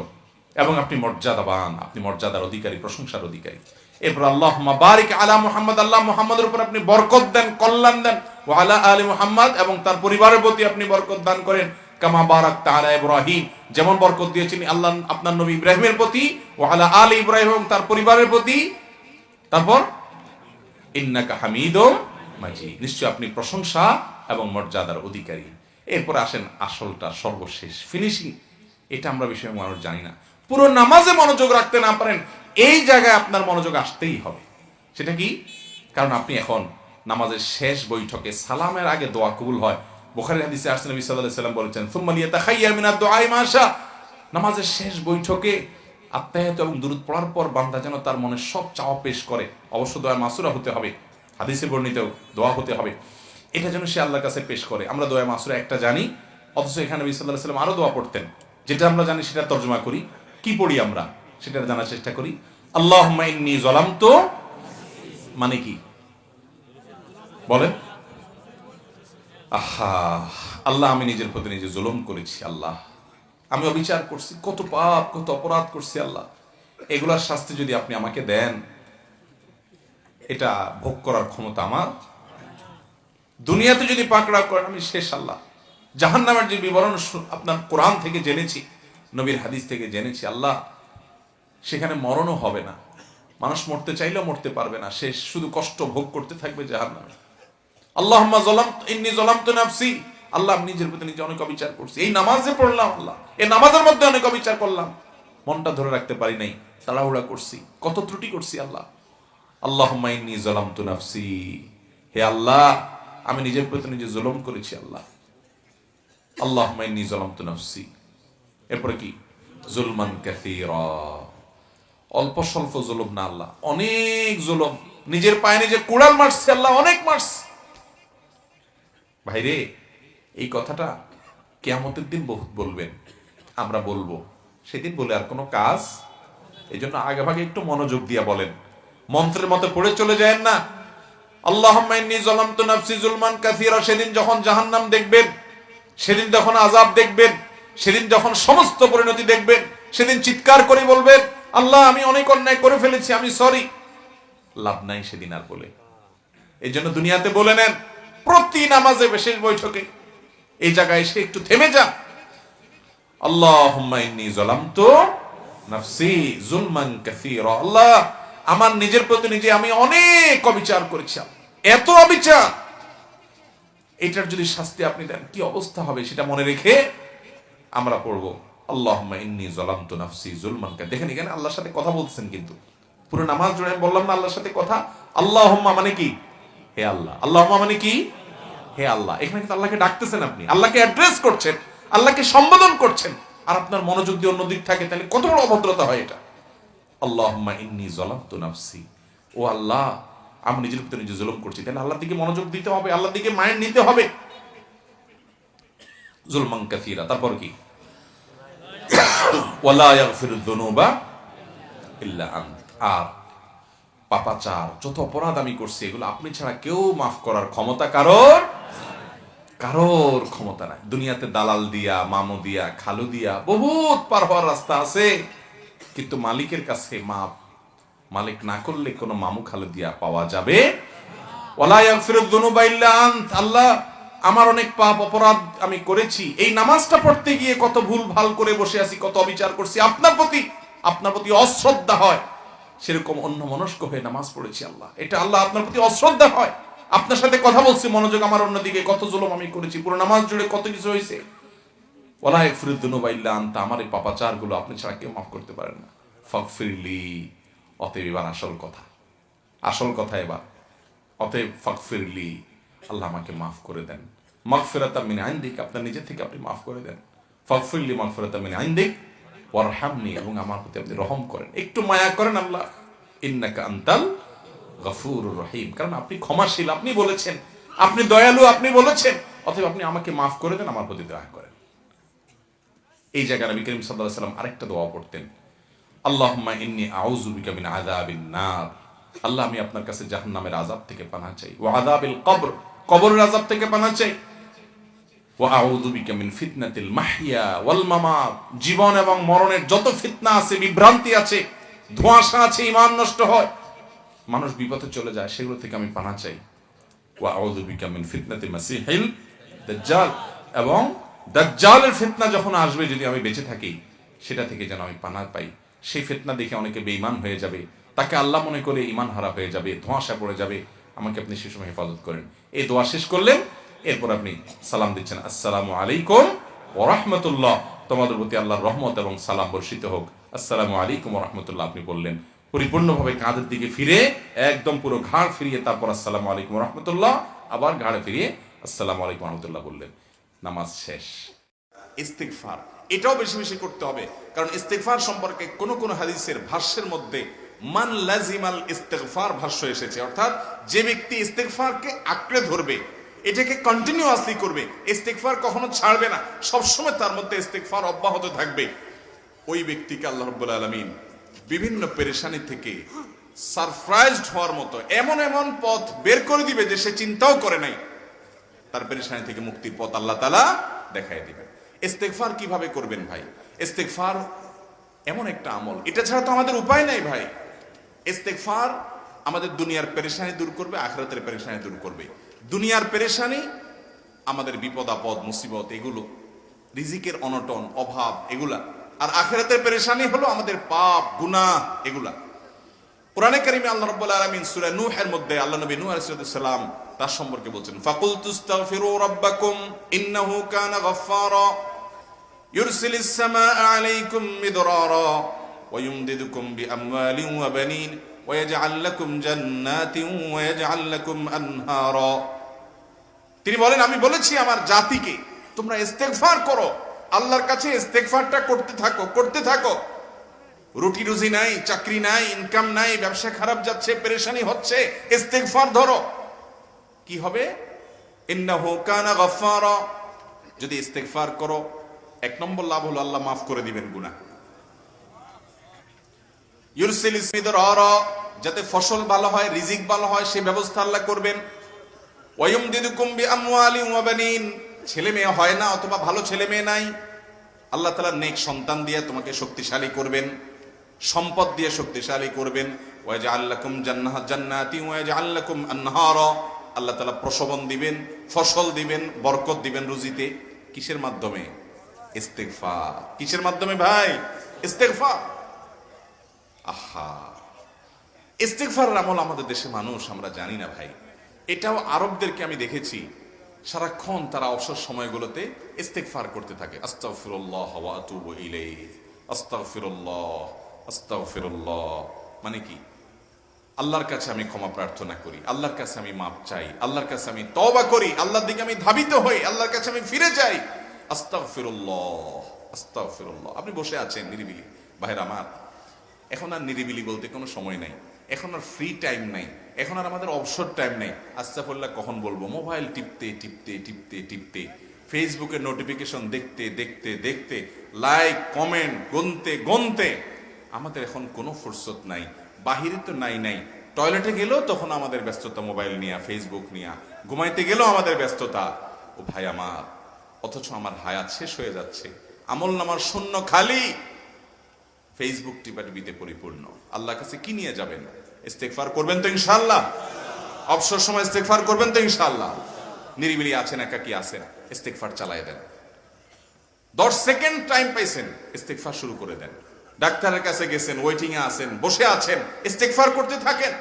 এবং আপনি মর্যাদাবান, আপনি মর্যাদার অধিকারী, প্রশংসার অধিকারী। এরপর আল্লাহুম্মা বারিক আলা মুহাম্মদ, আল্লাহ মুহাম্মাদের উপর আপনি বরকত দেন, কল্যাণ দেন, ওয়া আলা আলি মুহাম্মদ, এবং তার পরিবারের প্রতি আপনি বরকত দান করেন, কামা বারাকতা আলা ইব্রাহিম, যেমন বরকত দিয়েছেন আল্লাহ আপনার নবী ইব্রাহিমের প্রতি, ওয়া আলা আলি ইব্রাহিম, এবং তার পরিবারের প্রতি। তারপর ইন্নাকা হামিদুম মাজিদ, নিশ্চয় আপনি প্রশংসা এবং মর্যাদার অধিকারী। এরপর আসেন আসলটা, সর্বশেষ ফিনিশিং। এটা আমরা বিষয়ে মানুষ জানি না। পুরো নামাজে মনোযোগ রাখতে না পারেন, এই জায়গায় আপনার মনোযোগ আসতেই হবে। সেটা কি? কারণ আপনি এখন নামাজের শেষ বৈঠকে সালামের আগে দোয়া কবুল হয়। বুখারীর হাদিসে আসছে নবী সাল্লাল্লাহু আলাইহি ওয়াসাল্লাম বলেছেন, সুম্মা লিয়াতাখায়্যার মিনাদ দুআই মা শা। নামাজের শেষ বৈঠকে আত্তাহিয়াত এবং দুরূদ পড়ার পর বান্দা যেন তার মনে সব চাওয়া পেশ করে। অবশ্য দোয়া মাসুরা হতে হবে, হাদিসে বর্ণিত দোয়া হতে হবে, এটা যেন সে আল্লাহর কাছে পেশ করে। আমরা দোয়া মাসুরা একটা জানি, অথচ এখানে নবী সাল্লাল্লাহু আলাইহি ওয়াসাল্লাম আরো দোয়া পড়তেন। যেটা আমরা জানি সেটা তর্জমা করি, কি পড়ি আমরা সেটা জানার চেষ্টা করি। আল্লাহুম্মা ইন্নী যালামতু মানে কি বলেন? আহা, আল্লাহ আমি নিজের প্রতি নিজে জুলুম করেছি, আল্লাহ আমি অবিচার করছি, কত পাপ কত অপরাধ করছি আল্লাহ, এগুলার শাস্তি যদি আপনি আমাকে দেন, এটা ভোগ করার ক্ষমতা আমার। দুনিয়াতে যদি পাকড়াও করেন আমি শেষ আল্লাহ। জাহান্নামের যে বিবরণ আপনার কোরআন থেকে জেনেছি, নবীর হাদিস থেকে জেনেছি, আল্লাহ সেখানে মরণও হবে না, মানুষ মরতে চাইলেও মরতে পারবে না, সে শুধু কষ্ট ভোগ করতে থাকবে জাহান্নামে। আল্লাহুম্মা ইন্নী যালামতু নাফসি, আল্লাহ আমি নিজের প্রতি নিজে অনেক অবিচার করছি। এই নামাজে পড়লাম আল্লাহ, এই নামাজের মধ্যে অনেক অবিচার করলাম, মনটা ধরে রাখতে পারি নাই, তাড়াহুড়া করছি, কত ত্রুটি করছি আল্লাহ। আল্লাহুম্মা ইন্নী যালামতু নাফসি, হে আল্লাহ আমি নিজের প্রতি নিজে জুলুম করেছি আল্লাহ। আল্লাহুম্মা ইন্নী যালামতু নাফসি, এরপরে কি? জুলমান কাসীরা, অল্প স্বল্প জুলুম না আল্লাহ, অনেক জুলুম, নিজের পায়ে নিজে কুড়াল মারছে আল্লাহ, অনেক মারছে। ভাইরে, এই কথাটা কিয়ামতের দিন বহুত বলবেন, আমরা বলবো, সেদিন বলে আর কোনো কাজ। এই জন্য আগে ভাগে একটু মনোযোগ দিয়া বলেন, মন্ত্রের মতো পড়ে চলে যায় না। আল্লাহুম্মা ইন্নী যালামতু নাফসি যুলমান কাসীরা, সেদিন যখন জাহান্নাম দেখবেন, সেদিন যখন আযাব দেখবেন, সেদিন যখন সমস্ত পরিণতি দেখবেন, সেদিন চিৎকার করে বলবেন, আল্লাহ আমি অনেক অন্যায় করে ফেলেছি, আমি সরি। লাভ নাই সেদিন আর বলে। এই জন্য দুনিয়াতে বলে নেন, প্রতি নামাজে বিশেষ বৈঠকে এই জায়গায় এসে একটু থেমে যান। আল্লাহুম্মা ইন্নী যালামতু নাফসি যুলমান কাসীরা, আল্লাহ আমার নিজের প্রতি নিজে আমি অনেক অবিচার করেছি, এত অবিচার, এটার যদি শাস্তি আপনি দেন কি অবস্থা হবে সেটা মনে রেখে আমরা পড়বো আল্লাহুম্মা ইন্নী যালামতু নাফসি যুলমান কাসীরা। দেখেন এখানে আল্লাহর সাথে কথা বলছেন, কিন্তু পুরো নামাজ জুড়ে বললাম না আল্লাহর সাথে কথা। আল্লাহুম্মা মানে কি? হে আল্লাহ। আল্লাহুম্মা মানে কি? হে আল্লাহ। এখানে কিন্তু আল্লাহকে ডাকতেছেন, আপনি আল্লাহকে অ্যাড্রেস করছেন, আল্লাহকে সম্বোধন করছেন, আর আপনার মনোযোগ দিয়ে অন্য দিক থাকে, তাহলে কত বড় অভদ্রতা হয় এটা। আল্লাহুম্মা ইন্নী যালামতু নাফসি, ও আল্লাহ আমি নিজের প্রতি নিজে জুলুম করছি, তাহলে আল্লাহর দিকে মনোযোগ দিতে হবে, আল্লাহর দিকে মাইন্ড নিতে হবে। যুলমান কাসীরা, তারপর কি? ওয়ালা ইয়াগফিরুয যুনুবা ইল্লা আনত, আর পাপাচার যত অপরাধ আমি করছি এগুলো আপনি ছাড়া কেউ মাফ করার ক্ষমতা কারোর ক্ষমতা নাই। দুনিয়াতে দালাল দিয়া, মামু দিয়া, খালু দিয়া বহুত পার হওয়ার রাস্তা আছে, কিন্তু মালিকের কাছে মাপ, মালিক না করলে কোনো মামু খালু দিয়া পাওয়া যাবে। ওয়ালা ইয়াগফিরুয যুনুবা ইল্লা আনত, আল্লাহ আমার অনেক পাপ অপরাধ আমি করেছি, এই নামাজটা পড়তে গিয়ে কত ভুল ভাল করে বসে আছি, কত অবিচার করছি, আপনার প্রতি অশ্রদ্ধা হয়, সেরকম অন্য মনস্ক হয়ে নামাজ পড়েছি আল্লাহ, এটা আল্লাহ আপনার প্রতি অশ্রদ্ধা হয়। আপনার সাথে কথা বলছি, মনোযোগ আমার অন্যদিকে, কত জুলুম আমি করেছি, পুরো নামাজ জুড়ে কত কিছু হয়েছে। ওয়ালা ইয়াগফিরুয যুনুবা ইল্লা আনতা, আমার এই পাপাচার গুলো আপনি ছাড়া কেউ মাফ করতে পারেন না। ফাগফিরলি, অতএব এবার আসল কথা এবার, অতএব ফাগফিরলি, আল্লাহ আমাকে মাফ করে দেন। মাগফিরাতাম মিন ইনদিক, আপনার নিজে থেকে আপনি মাফ করে দেন। ফাগফিরলি মাগফিরাতাম মিন ইনদিক ওয়ারহামনি, এবং আমার প্রতি আপনি রহম করেন, একটু মায়া করেন আল্লাহ। ইন্নাকা আনতাল গফুরুর রহিম, কারণ আপনি ক্ষমাশীল, আপনি বলেছেন, আপনি দয়ালু, আপনি বলেছেন, অতএব আপনি আমাকে মাফ করে দেন, আমার প্রতি দয়া করেন। এই জায়গায় নবী করিম সাল্লাল্লাহু আলাইহি ওয়াসাল্লাম আরেকটা দোয়া পড়তেন, আল্লাহুম্মা ইন্নী আউযু বিকা মিন আযাবিন নার, আল্লাহ আমি আপনার কাছে জাহান্নামের আযাব থেকে পানাহ চাই, ওয়া আযাবিল কবর, কবরের আযাব থেকে পানাহ চাই। ওয়া আউযু বিকা মিন ফিতনাতিল মাহইয়া ওয়াল মামাত, জীবন এবং মরণের যত ফিতনা আছে, বিভ্রান্তি আছে, ধোঁয়াশা আছে, ঈমান নষ্ট হয়, মানুষ বিপথে চলে যায়, সেগুলো থেকে আমি পানা চাই। ওয়া আউযু বিকা মিন ফিতনাতিল মাসিহিল দাজ্জাল, এবং দাজ্জালের ফিতনা যখন আসবে, যদি আমি বেঁচে থাকি, সেটা থেকে যেন আমি পানা পাই। সেই ফিতনা দেখে অনেকে বেঈমান হয়ে যাবে, তাকে আল্লাহ মনে করে ঈমান হারা হয়ে যাবে, ধোঁয়াশা পড়ে যাবে। আমাকে আপনি সে সময় হেফাজত করেন। এই দোয়া শেষ করলেন, এরপর আপনি সালাম দিচ্ছেন, আসসালামু আলাইকুম ওয়া রাহমাতুল্লাহ, তোমাদের প্রতি আল্লাহর রহমত এবং সালাম বর্ষিত হোক। আসসালামু আলাইকুম ওয়া রাহমাতুল্লাহ আপনি বললেন, পরিপূর্ণভাবে কাঁধের দিকে ফিরে, একদম পুরো ঘাড় ফিরিয়ে, তারপর আসসালামু আলাইকুম ওয়া রাহমাতুল্লাহ, আবার ঘাড়ে ফিরিয়ে আসসালামু আলাইকুম ওয়া রাহমাতুল্লাহ বললেন। নামাজ শেষ। ইস্তিগফার এটাও বেশি বেশি করতে হবে, কারণ ইস্তিগফার সম্পর্কে কোন কোন হাদিসের ভাষ্যের মধ্যে মান লাজিমাল ইস্তিগফার ভাষ্য এসেছে, অর্থাৎ যে ব্যক্তি ইস্তিগফারকে আঁকড়ে ধরবে, এটাকে কন্টিনিউয়াসলি করবে, ইস্তিগফার কখনো ছাড়বে না, সবসময় তার মধ্যে ইস্তিগফার অব্যাহত থাকবে, ওই ব্যক্তিকে আল্লাহ রাব্বুল আলামিন বিভিন্ন পেরেশানি থেকে সারপ্রাইজড হওয়ার মতো এমন এমন পথ বের করে দিবে যে সে চিন্তাও করে নাই। তার পেরেশানি থেকে মুক্তির পথ আল্লাহ তাআলা দেখায় দিবেন। ইস্তিগফার কিভাবে করবেন ভাই? ইস্তিগফার এমন একটা আমল, এটা ছাড়া তো আমাদের উপায় নাই ভাই। ইস্তিগফার আমাদের দুনিয়ার পেরেশানি দূর করবে, আখিরাতের পেরেশানি দূর করবে। দুনিয়ার পেরেশানি, আমাদের বিপদ আপদ মুসিবত, এগুলো, রিজিকের অনটন অভাব, এগুলা। আর আখিরাতের পেরেশানি হলো আমাদের পাপ গুনাহ, এগুলা। কোরআনে কারিমে আল্লাহ রাব্বুল আলামিন সূরা নূহের মধ্যে আল্লাহ নবী নূহ আলাইহিস সালাম তার সম্পর্কে বলছেন, ফাকুলতুস্তাগফিরু রাব্বাকুম ইন্নাহু কানা গাফফারা ইউরসিলিস সামাআ আলাইকুম মিদরারা ওয়া ইউমদিদুকুম বিআমওয়ালিন ওয়া বানিন ওয়া ইয়াজআল লাকুম জান্নাতিন ওয়া ইয়াজআল লাকুম আনহারা। তিনি বলেন, আমি বলেছি আমার জাতিকে তোমরা ইস্তিগফার করো, আল্লাহর কাছে ইস্তিগফারটা করতে থাকো, করতে থাকো। রুটি রুজি নাই, চাকরি নাই, ইনকাম নাই, ব্যবসা খারাপ যাচ্ছে, পেরেশানি হচ্ছে, ইস্তিগফার ধরো, কি হবে? ইন্নাহু কানা গাফফারা, যদি ইস্তিগফার করো, এক নম্বর লাভ হলো আল্লাহ মাফ করে দিবেন গুনাহ। ইউরসিলিস মিদরারা, যাতে ফসল ভালো হয়, রিজিক ভালো হয়, সেই ব্যবস্থা আল্লাহ করবেন। ওয়া ইউমদিদুকুম বিআমওয়ালিন ওয়া বানিন, ছেলে মেয়ে হয় না অথবা ভালো ছেলে মেয়ে নাই, আল্লাহ তাআলা নেক সন্তান দিয়ে তোমাকে শক্তিশালী করবেন, সম্পদ দিয়ে শক্তিশালী করবেন। ওয়া ইয়াজআল লাকুম জান্নাতিন ওয়া ইয়াজআল লাকুম আনহারা, আল্লাহ তাআলা প্রসবন দিবেন, ফসল দিবেন, বরকত দিবেন রুজিতে। কিসের মাধ্যমে? ইস্তিগফার। কিসের মাধ্যমে ভাই? ইস্তিগফার। আহা, ইস্তিগফারের আমল আমাদের দেশে মানুষ আমরা জানি না ভাই। এটাও আরবদেরকে আমি দেখেছি, সারাক্ষণ তারা অবসর সময়গুলোতে ইস্তিগফার করতে থাকে, আস্তাগফিরুল্লাহ ওয়া আতুবু ইলাইহি, আস্তাগফিরুল্লাহ আস্তাগফিরুল্লাহ। মানে কি? আল্লাহর কাছে আমি ক্ষমা প্রার্থনা করি, আল্লাহর কাছে আমি মাপ চাই, আল্লাহর কাছে আমি তওবা করি, আল্লাহর দিকে আমি ধাবিত হই, আল্লাহর কাছে আমি ফিরে যাই, আস্তাগফিরুল্লাহ আস্তাগফিরুল্লাহ। আপনি বসে আছেন নিরিবিলি, ভাইরা আমার, এখন আর নিরিবিলি বলতে কোনো সময় নাই, এখন আর ফ্রি টাইম নাই, এখন আর আমাদের অবসর টাইম নাই। আস্তাগফিরুল্লাহ কখন বলবো? মোবাইল টিপতে টিপতে টিপতে টিপতে, ফেসবুকের নোটিফিকেশন দেখতে দেখতে দেখতে, লাইক কমেন্ট গুনতে গুনতে আমাদের এখন কোনো ফুরসত নাই। বাহিরে তো নাই, টয়লেটে গেলেও তখন আমাদের ব্যস্ততা মোবাইল নিয়ে, ফেসবুক নিয়ে, ঘুমাইতে গেলেও আমাদের ব্যস্ততা। ও ভাই আমার, অথচ আমার হায়াত শেষ হয়ে যাচ্ছে, আমল নামার শূন্য খালি, ফেসবুক টিপাটিপিতে পরিপূর্ণ। আল্লাহর কাছে কি নিয়ে যাবেন? ইস্তিগফার করবেন তো ইনশাআল্লাহ? অবসর সময় ইস্তিগফার করবেন তো ইনশাআল্লাহ? নিরিবিলি আছেন, একাকী আছেন, ইস্তিগফার চালায় দেন। 10 সেকেন্ড টাইম পাইছেন, ইস্তিগফার শুরু করে দেন। ডাক্তারের কাছে গেছেন, ওয়েটিং এ আছেন, বসে আছেন, ইস্তিগফার করতে থাকেন।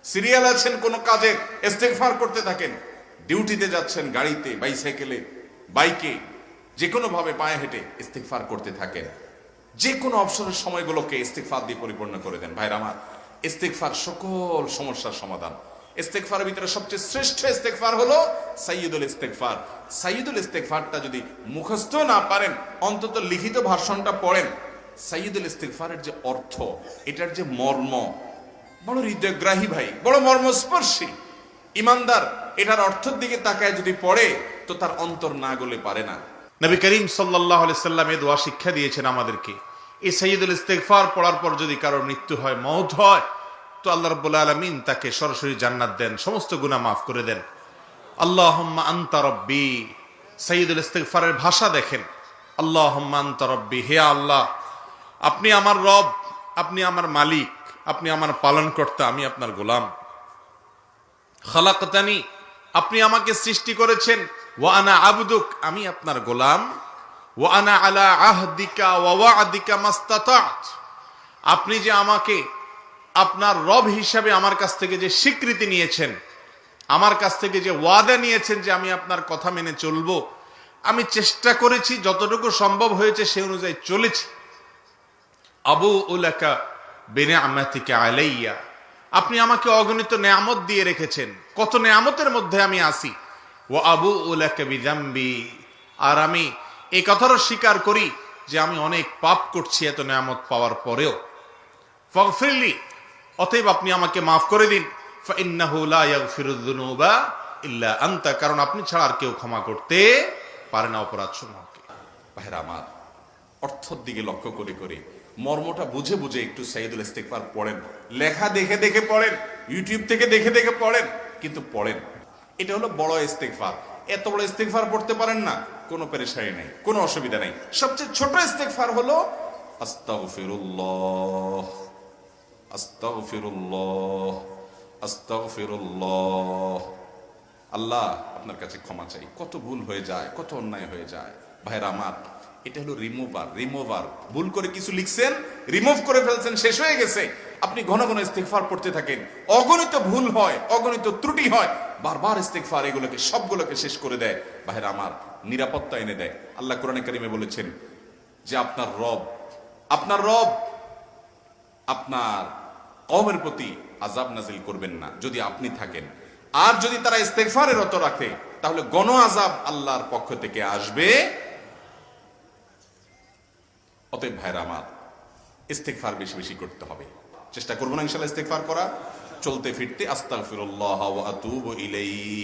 সিরিয়াল আছেন কোনো কাজে, ইস্তিগফার করতে থাকেন। ডিউটিতে যাচ্ছেন, গাড়িতে, বাইসাইকেলে, বাইকে, যে কোনো ভাবে পায়ে হেঁটে ইস্তিগফার করতে থাকেন। যে কোনো অবসরের সময়গুলোকে ইস্তিগফার দিয়ে পরিপূর্ণ করে দেন। ভাইরা আমার, ইস্তিগফার সকল সমস্যার সমাধান। ইস্তিগফারের ভিতরে সবচেয়ে শ্রেষ্ঠ ইস্তিগফার হলো সাইয়্যিদুল ইস্তিগফার। সাইয়্যিদুল ইস্তিগফারটা যদি মুখস্থ না পারেন, অন্তত লিখিত ভার্সনটা পড়েন। সাইয়্যিদুল ইস্তিগফারের যে অর্থ, এটার যে মর্ম, বড় হৃদয়গ্রাহী ভাই, বড় মর্মস্পর্শী। ইমানদার এটার অর্থের দিকে তাকায় যদি পড়ে, তো তার অন্তর না গলে পারে না। নবী করিম সাল্লাল্লাহু আলাইহি সাল্লাম এই দোয়া শিক্ষা দিয়েছেন আমাদেরকে। এই সাইয়্যিদুল ইস্তিগফার পড়ার পর যদি কারোর মৃত্যু হয়, মওত হয়, তো আল্লাহ রাব্বুল আলামিন তাকে সরাসরি জান্নাত দেন, সমস্ত গুনাহ মাফ করে দেন। আল্লাহুম্মা আনতা রাব্বি সাইয়্যিদুল ইস্তিগফারের ভাষা দেখেন, আল্লাহুম্মা আনতা রাব্বি, হে আল্লাহ আপনি আমার রব, আপনি আমার মালিক, আপনি আমার পালনকর্তা, আমি আপনার গোলাম। খালাকতানি, আপনি আমাকে সৃষ্টি করেছেন, ওয়া আনা আবদুক, আমি আপনার গোলাম। ওয়া আনা আলা আহদিকা ওয়া ওয়া'দিকা মাস্তাতা'ত, আপনি যে আমাকে আপনার রব হিসাবে আমার কাছ থেকে যে স্বীকৃতি নিয়েছেন, আমার কাছ থেকে যে ওয়াদা নিয়েছেন যে আমি আপনার কথা মেনে চলবো, আমি চেষ্টা করেছি, যতটুকু সম্ভব হয়েছে সে অনুযায়ী চলেছি। আবু উলাকা বিনিআমাতিকা আলাইয়া, আপনি আমাকে অগণিত নেয়ামত দিয়ে রেখেছেন, কত নেয়ামতের মধ্যে আমি আছি। ওয়া আবু উলাকা বিযামবি, আর আমি এই কথারও স্বীকার করি যে আমি অনেক পাপ করছি এত নেয়ামত পাওয়ার পরেও। ফাগফিরলি, অতএব আপনি আমাকে মাফ করে দিন। ফাইন্নাহু লা ইয়াগফিরুয যুনুবা ইল্লা আনতা, কারণ আপনি ছাড়া আর কেউ ক্ষমা করতে পারে না অপরাধ সমূহকে। ভাইরা আমার, অর্থের দিকে লক্ষ্য করে করে মর্মটা বুঝে বুঝে একটু সাইয়্যিদুল ইস্তিগফার পড়েন, লেখা দেখে দেখে পড়েন, ইউটিউব থেকে দেখে দেখে পড়েন, কিন্তু পড়েন। এটা হলো বড় ইস্তিগফার। এত বড় ইস্তিগফার পড়তে পারেন না, কোনো পেরেশানি নাই, কোনো অসুবিধা নাই। সবচেয়ে ছোট ইস্তিগফার হলো আস্তাগফিরুল্লাহ, আস্তাগফিরুল্লাহ, আস্তাগফিরুল্লাহ। আল্লাহ আপনার কাছে ক্ষমা চাই, কত ভুল হয়ে যায়, কত অন্যায় হয়ে যায়। ভাইরা আমার, এটা হলো রিমুভার। ভুল করে কিছু লিখছেন, রিমুভ করে ফেলছেন, শেষ হয়ে গেছে। আপনি ঘন ঘন ইস্তিগফার পড়তে থাকেন, অগণিত ভুল হয়, অগণিত ত্রুটি হয়, বারবার ইস্তিগফার এগুলোকে সবগুলোকে শেষ করে দেয়। ভাইরা আমার, নিরাপত্তা এনে দেয়। আল্লাহ কোরআনে কারিমে বলেছেন যে আপনার রব আপনার কওমের প্রতি আযাব নাযিল করবেন না যদি আপনি থাকেন। আর যদি তারা ইস্তিগফারে রত রাখে, তাহলে গণ আযাব আল্লাহর পক্ষ থেকে আসবে। অতএব ভাইরা আমার, ইস্তিগফার বেশি বেশি করতে হবে। চেষ্টা করবো না ইনশাআল্লাহ ইস্তিগফার করা, চলতে ফিরতে আস্তাগফিরুল্লাহ ওয়া আতুবু ইলাইহি,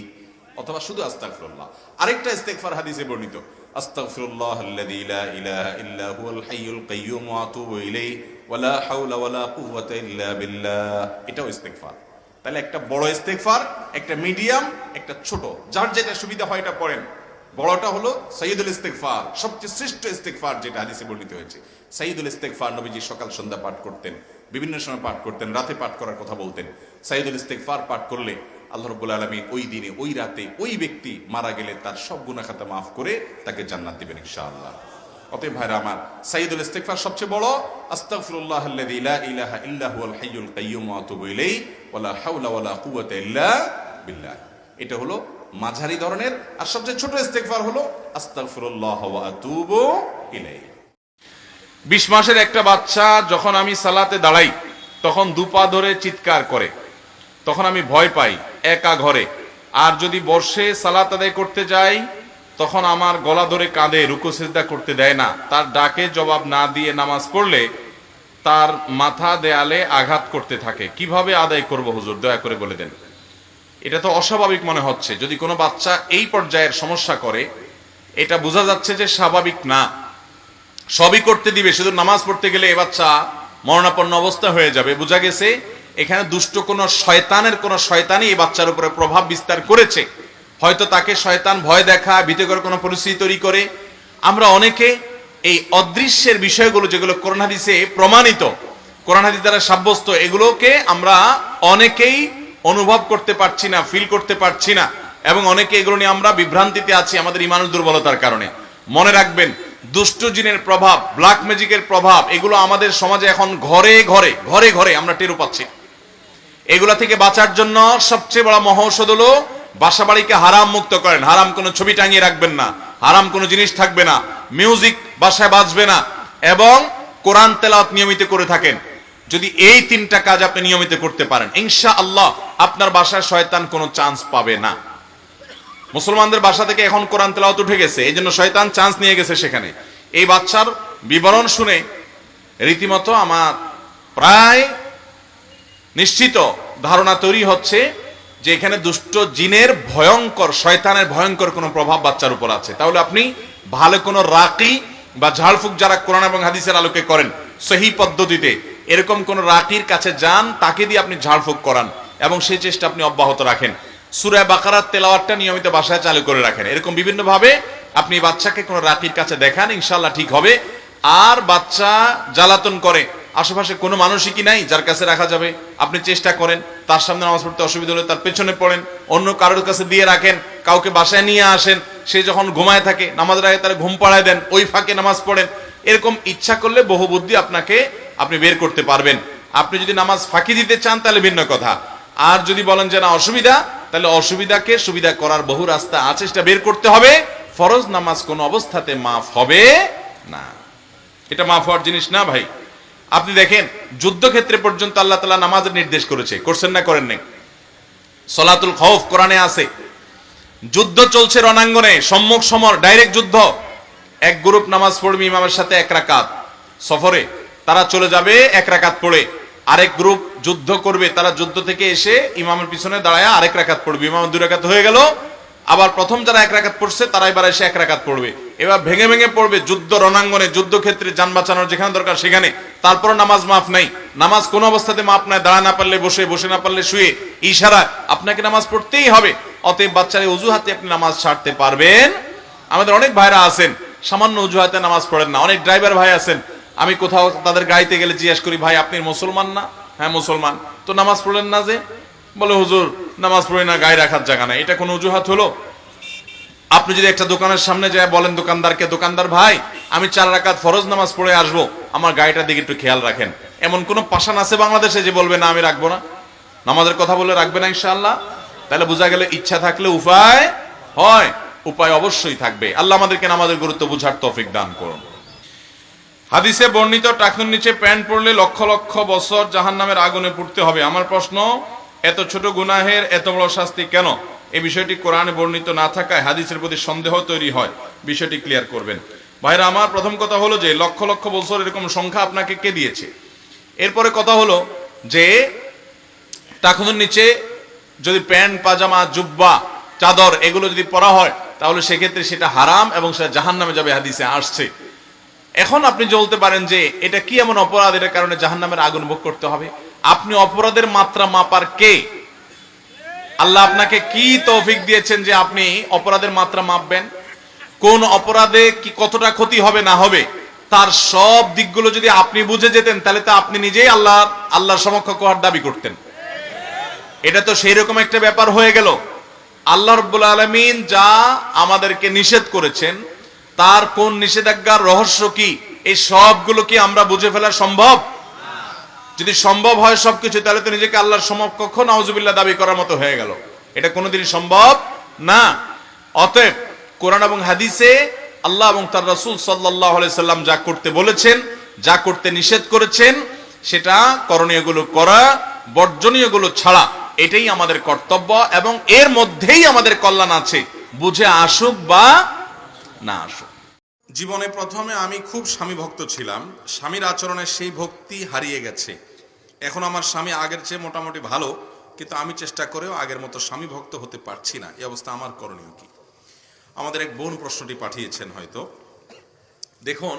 অথবা শুধু আস্তাগফিরুল্লাহ। আরেকটা ইস্তিগফার হাদিসে বর্ণিত, আস্তাগফিরুল্লাহাল্লাযী লা ইলাহা ইল্লা হুয়াল হাইয়ুল কাইয়্যুম ওয়া আতুবু ইলাইহি ওয়া লা হাওলা ওয়া লা কুওয়াতা ইল্লা বিল্লাহ। এটাও ইস্তিগফার। তাহলে একটা বড় ইস্তিগফার, একটা মিডিয়াম, একটা ছোট, যার যেটা সুবিধা হয় এটা পড়েন। বড়টা হলো সাইয়্যিদুল ইস্তিগফার, সবচেয়ে শ্রেষ্ঠ ইস্তিগফার যেটা হাদিসে বর্ণিত হয়েছে। সাইয়্যিদুল ইস্তিগফার নবীজি সকাল সন্ধ্যা পাঠ করতেন, বিভিন্ন সময় পাঠ করতেন, রাতে পাঠ করার কথা বলতেন। সাইয়্যিদুল ইস্তিগফার পাঠ করলে আল্লাহ রাব্বুল আলামিন ওই দিনে, ওই রাতে, ওই ব্যক্তি মারা গেলে তার সব গুনাহ খাতা মাফ করে তাকে জান্নাত দিবেন ইনশাআল্লাহ। অতএব ভাইরা আমার, সাইয়্যিদুল ইস্তিগফার সবচেয়ে বড়, আস্তাগফিরুল্লাহাল্লাযী লা ইলাহা ইল্লা হুয়াল হাইয়ুল কাইয়্যুম ওয়া আতুবু ইলাইহি ওয়া লা হাওলা ওয়া লা কুওয়াতা ইল্লা বিল্লাহ। এটা হলো মাঝারি ধরনের। আর সবচেয়ে ছোট ইস্তিগফার হলো আস্তাগফিরুল্লাহ ওয়া আতুবু ইলাইহি। 20 মাসের একটা বাচ্চা যখন আমি সালাতে দাঁড়াই, তখন দুপা ধরে চিৎকার করে, তখন আমি ভয় পাই একা ঘরে। আর যদি বর্ষে সালাত আদায় করতে যাই, তখন আমার গলা ধরে কাঁদে, রুকু সিজদা করতে দেয় না। তার ডাকে জবাব না দিয়ে নামাজ পড়লে তার মাথা দেয়ালে আঘাত করতে থাকে। কিভাবে আদায় করব হুজুর, দয়া করে বলে দেন। এটা তো অস্বাভাবিক মনে হচ্ছে। যদি কোনো বাচ্চা এই পর্যায়ের সমস্যা করে, এটা বোঝা যাচ্ছে যে স্বাভাবিক না। সবই করতে দিবে, শুধু নামাজ পড়তে গেলে এ বাচ্চা মরণাপন্ন অবস্থা হয়ে যাবে। বোঝা গেছে এখানে দুষ্ট কোনো শয়তানই এই বাচ্চার উপরে প্রভাব বিস্তার করেছে। হয়তো তাকে শয়তান ভয় দেখা, ভীতিকর কোনো পরিস্থিতি তৈরি করে। আমরা অনেকে এই অদৃশ্যের বিষয়গুলো, যেগুলো কোরআন হাদিসে প্রমাণিত, কোরআন হাদিস দ্বারা সাব্যস্ত, এগুলোকে আমরা অনেকেই অনুভব করতে পারছি না, ফিল করতে পারছি না, এবং অনেকে এগুলো নিয়ে আমরা বিভ্রান্তিতে আছি আমাদের ঈমানের দুর্বলতার কারণে। মনে রাখবেন, দুষ্ট জিনের প্রভাব, ব্ল্যাক ম্যাজিকের প্রভাব, এগুলো আমাদের সমাজে এখন ঘরে ঘরে আমরা টের পাচ্ছি। এগুলা থেকে বাঁচার জন্য সবচেয়ে বড় মহৌষধ হলো বাসা বাড়িকে হারাম মুক্ত করেন। হারাম কোনো ছবি টাঙিয়ে রাখবেন না, হারাম কোনো জিনিস থাকবে না, মিউজিক বাসায় বাজবে না, এবং কোরআন তেলাওয়াত নিয়মিত করে থাকেন। যদি এই 3টা কাজ আপনি নিয়মিত করতে পারেন, ইনশাআল্লাহ আপনার বাসায় শয়তান কোনো চান্স পাবে না। মুসলমানদের বাসা থেকে এখন কোরআন তেলাওয়াত উঠে গেছে, এই জন্য শয়তান চান্স নিয়ে গেছে সেখানে। এই বাচ্চার বিবরণ শুনে রীতিমতো আমার প্রায় নিশ্চিত ধারণা তৈরি হচ্ছে যে এখানে দুষ্ট জিনের ভয়ঙ্কর, শয়তানের ভয়ঙ্কর কোনো প্রভাব বাচ্চার উপর আছে। তাহলে আপনি ভালো কোনো রাকি বা ঝাড়ফুঁক যারা কোরআন এবং হাদিসের আলোকে করেন সহি পদ্ধতিতে, এরকম কোন রাকির কাছে যান, তাকে দিয়ে আপনি ঝাড়ফুঁক করান, এবং সেই চেষ্টা আপনি অব্যাহত রাখেন। সূরা বাকারার তেলাওয়াতটা নিয়মিত বাসায় চালু করে রাখেন। এরকম বিভিন্ন ভাবে আপনি বাচ্চাকে কোনো রাকির কাছে দেখান, ইনশাল্লাহ ঠিক হবে। আর বাচ্চা জ্বালাতন করে, আশেপাশে কোনো মানুষই কি নাই যার কাছে রাখা যাবে, আপনি চেষ্টা করেন তার সামনে নামাজ পড়তে অসুবিধা হলে তার পেছনে পড়েন, অন্য কারোর কাছে দিয়ে রাখেন, কাউকে বাসায় নিয়ে আসেন, সে যখন ঘুমায় থাকে নামাজের আগে তারা ঘুম পাড়ায় দেন, ওই ফাঁকে নামাজ পড়েন। এরকম ইচ্ছা করলে বহু বুদ্ধি আপনি বের করতে পারবেন। আপনি যদি নামাজ ফাঁকি দিতে চান তাহলে ভিন্ন কথা। আর যদি বলেন যে না অসুবিধা, তাহলে অসুবিধাকে সুবিধা করার বহু রাস্তা আছে, সেটা বের করতে হবে। ফরজ নামাজ কোন অবস্থাতে মাফ হবে না, এটা মাফ হওয়ার জিনিস না ভাই। আপনি দেখেন যুদ্ধক্ষেত্রে পর্যন্ত আল্লাহ তাআলা নামাজের নির্দেশ করছেন না করেন নাই? সলাতুল খৌফ কোরআনে আছে। যুদ্ধ চলছে রণাঙ্গনে, সম্মুখ সমর, ডাইরেক্ট যুদ্ধ। এক গ্রুপ নামাজ পড়বে ইমামের সাথে 1 রাকাত, সফরে তারা চলে যাবে 1 রাকাত পড়ে। আরেক গ্রুপ যুদ্ধ করবে, তারা যুদ্ধ থেকে এসে ইমামের পিছনে দাঁড়ায় 1 রাকাত পড়বে। ইমাম 2 রাকাত হয়ে গেল, আবার প্রথম যারা 1 রাকাত পড়ছে তারা এবার এসে 1 রাকাত পড়বে। এবার ভেঙে ভেঙে পড়বে যুদ্ধ রণাঙ্গনে, যুদ্ধক্ষেত্রে যান বাঁচানোর যেখানে দরকার সেখানে। তারপর নামাজ মাফ নাই, নামাজ কোনো অবস্থাতে মাফ নাই। দাঁড়া না পারলে বসে, বসে না পারলে শুয়ে, ইশারা আপনাকে নামাজ পড়তেই হবে। অতএব বাচ্চারা অজুহাতে আপনি নামাজ ছাড়তে পারবেন। আমাদের অনেক ভাইরা আছেন সামান্য অজুহাতে নামাজ পড়েন না। অনেক ড্রাইভার ভাই আছেন, আমি কোথাও তাদের গাড়িতে গেলে জিজ্ঞেস করি, ভাই আপনি মুসলমান না? হ্যাঁ মুসলমান। তো নামাজ পড়লেন না যে? বলে হুজুর নামাজ পড়ি না, গায়ে রাখার জায়গা নাই। এটা কোনো অজুহাত হলো? আপনি যদি একটা দোকানের সামনে যায় বলেন দোকানদারকে, দোকানদার ভাই আমি 4 রাকাত ফরজ নামাজ পড়ে আসবো, আমার গাড়িটার দিকে একটু খেয়াল রাখেন, এমন কোন পাশান আছে বাংলাদেশে যে বলবে না আমি রাখবো না? নামাজের কথা বলে রাখবে না ইনশাআল্লাহ? তাহলে বোঝা গেল ইচ্ছা থাকলে উপায় হয়, উপায় অবশ্যই থাকবে। আল্লাহ আমাদেরকে নামাজের গুরুত্ব বুঝার তৌফিক দান করুন। হাদিসে বর্ণিত টাকনুর নিচে প্যান্ট পরলে লক্ষ লক্ষ বছর জাহান্নামের আগুনে পুড়তে হবে। আমার প্রশ্ন, এত ছোট গুনাহের এত বড় শাস্তি কেন? এই বিষয়টি কোরআনে বর্ণিত না থাকায় হাদিসের প্রতি সন্দেহ তৈরি হয়, বিষয়টি ক্লিয়ার করবেন। ভাইরা আমার, প্রথম কথা হলো যে লক্ষ লক্ষ বছর এরকম সংখ্যা আপনাকে কে দিয়েছে? এরপরে কথা হলো যে টাকনুর নিচে যদি প্যান্ট, পাজামা, জুব্বা, চাদর এগুলো যদি পরা হয় তাহলে সেক্ষেত্রে সেটা হারাম এবং সেটা জাহান্নামে যাবে, হাদিসে আসছে। এখন আপনি বলতে পারেন যে এটা কি এমন অপরাধ, এটার কারণে জাহান্নামের আগুন ভোগ করতে হবে? আপনি অপরাধের মাত্রা মাপার কে? আল্লাহ আপনাকে কি তৌফিক দিয়েছেন যে আপনি অপরাধের মাত্রা মাপবেন? কোন অপরাধে কি কতটা ক্ষতি হবে না হবে তার সব দিকগুলো যদি আপনি বুঝে যেতেন তাহলে তো আপনি নিজেই আল্লাহর সমকক্ষ হওয়ার দাবি করতেন। এটা তো সেই রকম একটা ব্যাপার হয়ে গেল। আল্লাহ রাব্বুল আলামিন যা আমাদেরকে নিষেধ করেছেন তার কোন নিষেধাজ্ঞার রহস্য কি, এই সবগুলো কি আমরা বুঝে ফেলা সম্ভব? যদি সম্ভব হয় সবকিছু, তাহলে তো নিজেকে আল্লাহর সমকক্ষ নাউজুবিল্লাহ দাবি করার মতো হয়ে গেল। এটা কোনোদিনই সম্ভব না। অতএব কোরআন এবং হাদিসে আল্লাহ এবং তার রাসূল সাল্লাল্লাহু আলাইহি সাল্লাম যা করতে বলেছেন, যা করতে নিষেধ করেছেন, সেটা করণীয়গুলো করা, বর্জনীয়গুলো ছাড়া, এটাই আমাদের কর্তব্য এবং এর মধ্যেই আমাদের কল্যাণ আছে, বুঝে আসুক বা না আসুক। জীবনে প্রথমে আমি খুব স্বামী ভক্ত ছিলাম, স্বামীর আচরণে সেই ভক্তি হারিয়ে গেছে। এখন আমার স্বামী আগের চেয়ে মোটামুটি ভালো, কিন্তু আমি চেষ্টা করেও আগের মতো স্বামী ভক্ত হতে পারছি না। এই অবস্থা আমার করণীয় কি? আমাদের এক বোন প্রশ্নটি পাঠিয়েছেন হয়তো। দেখুন,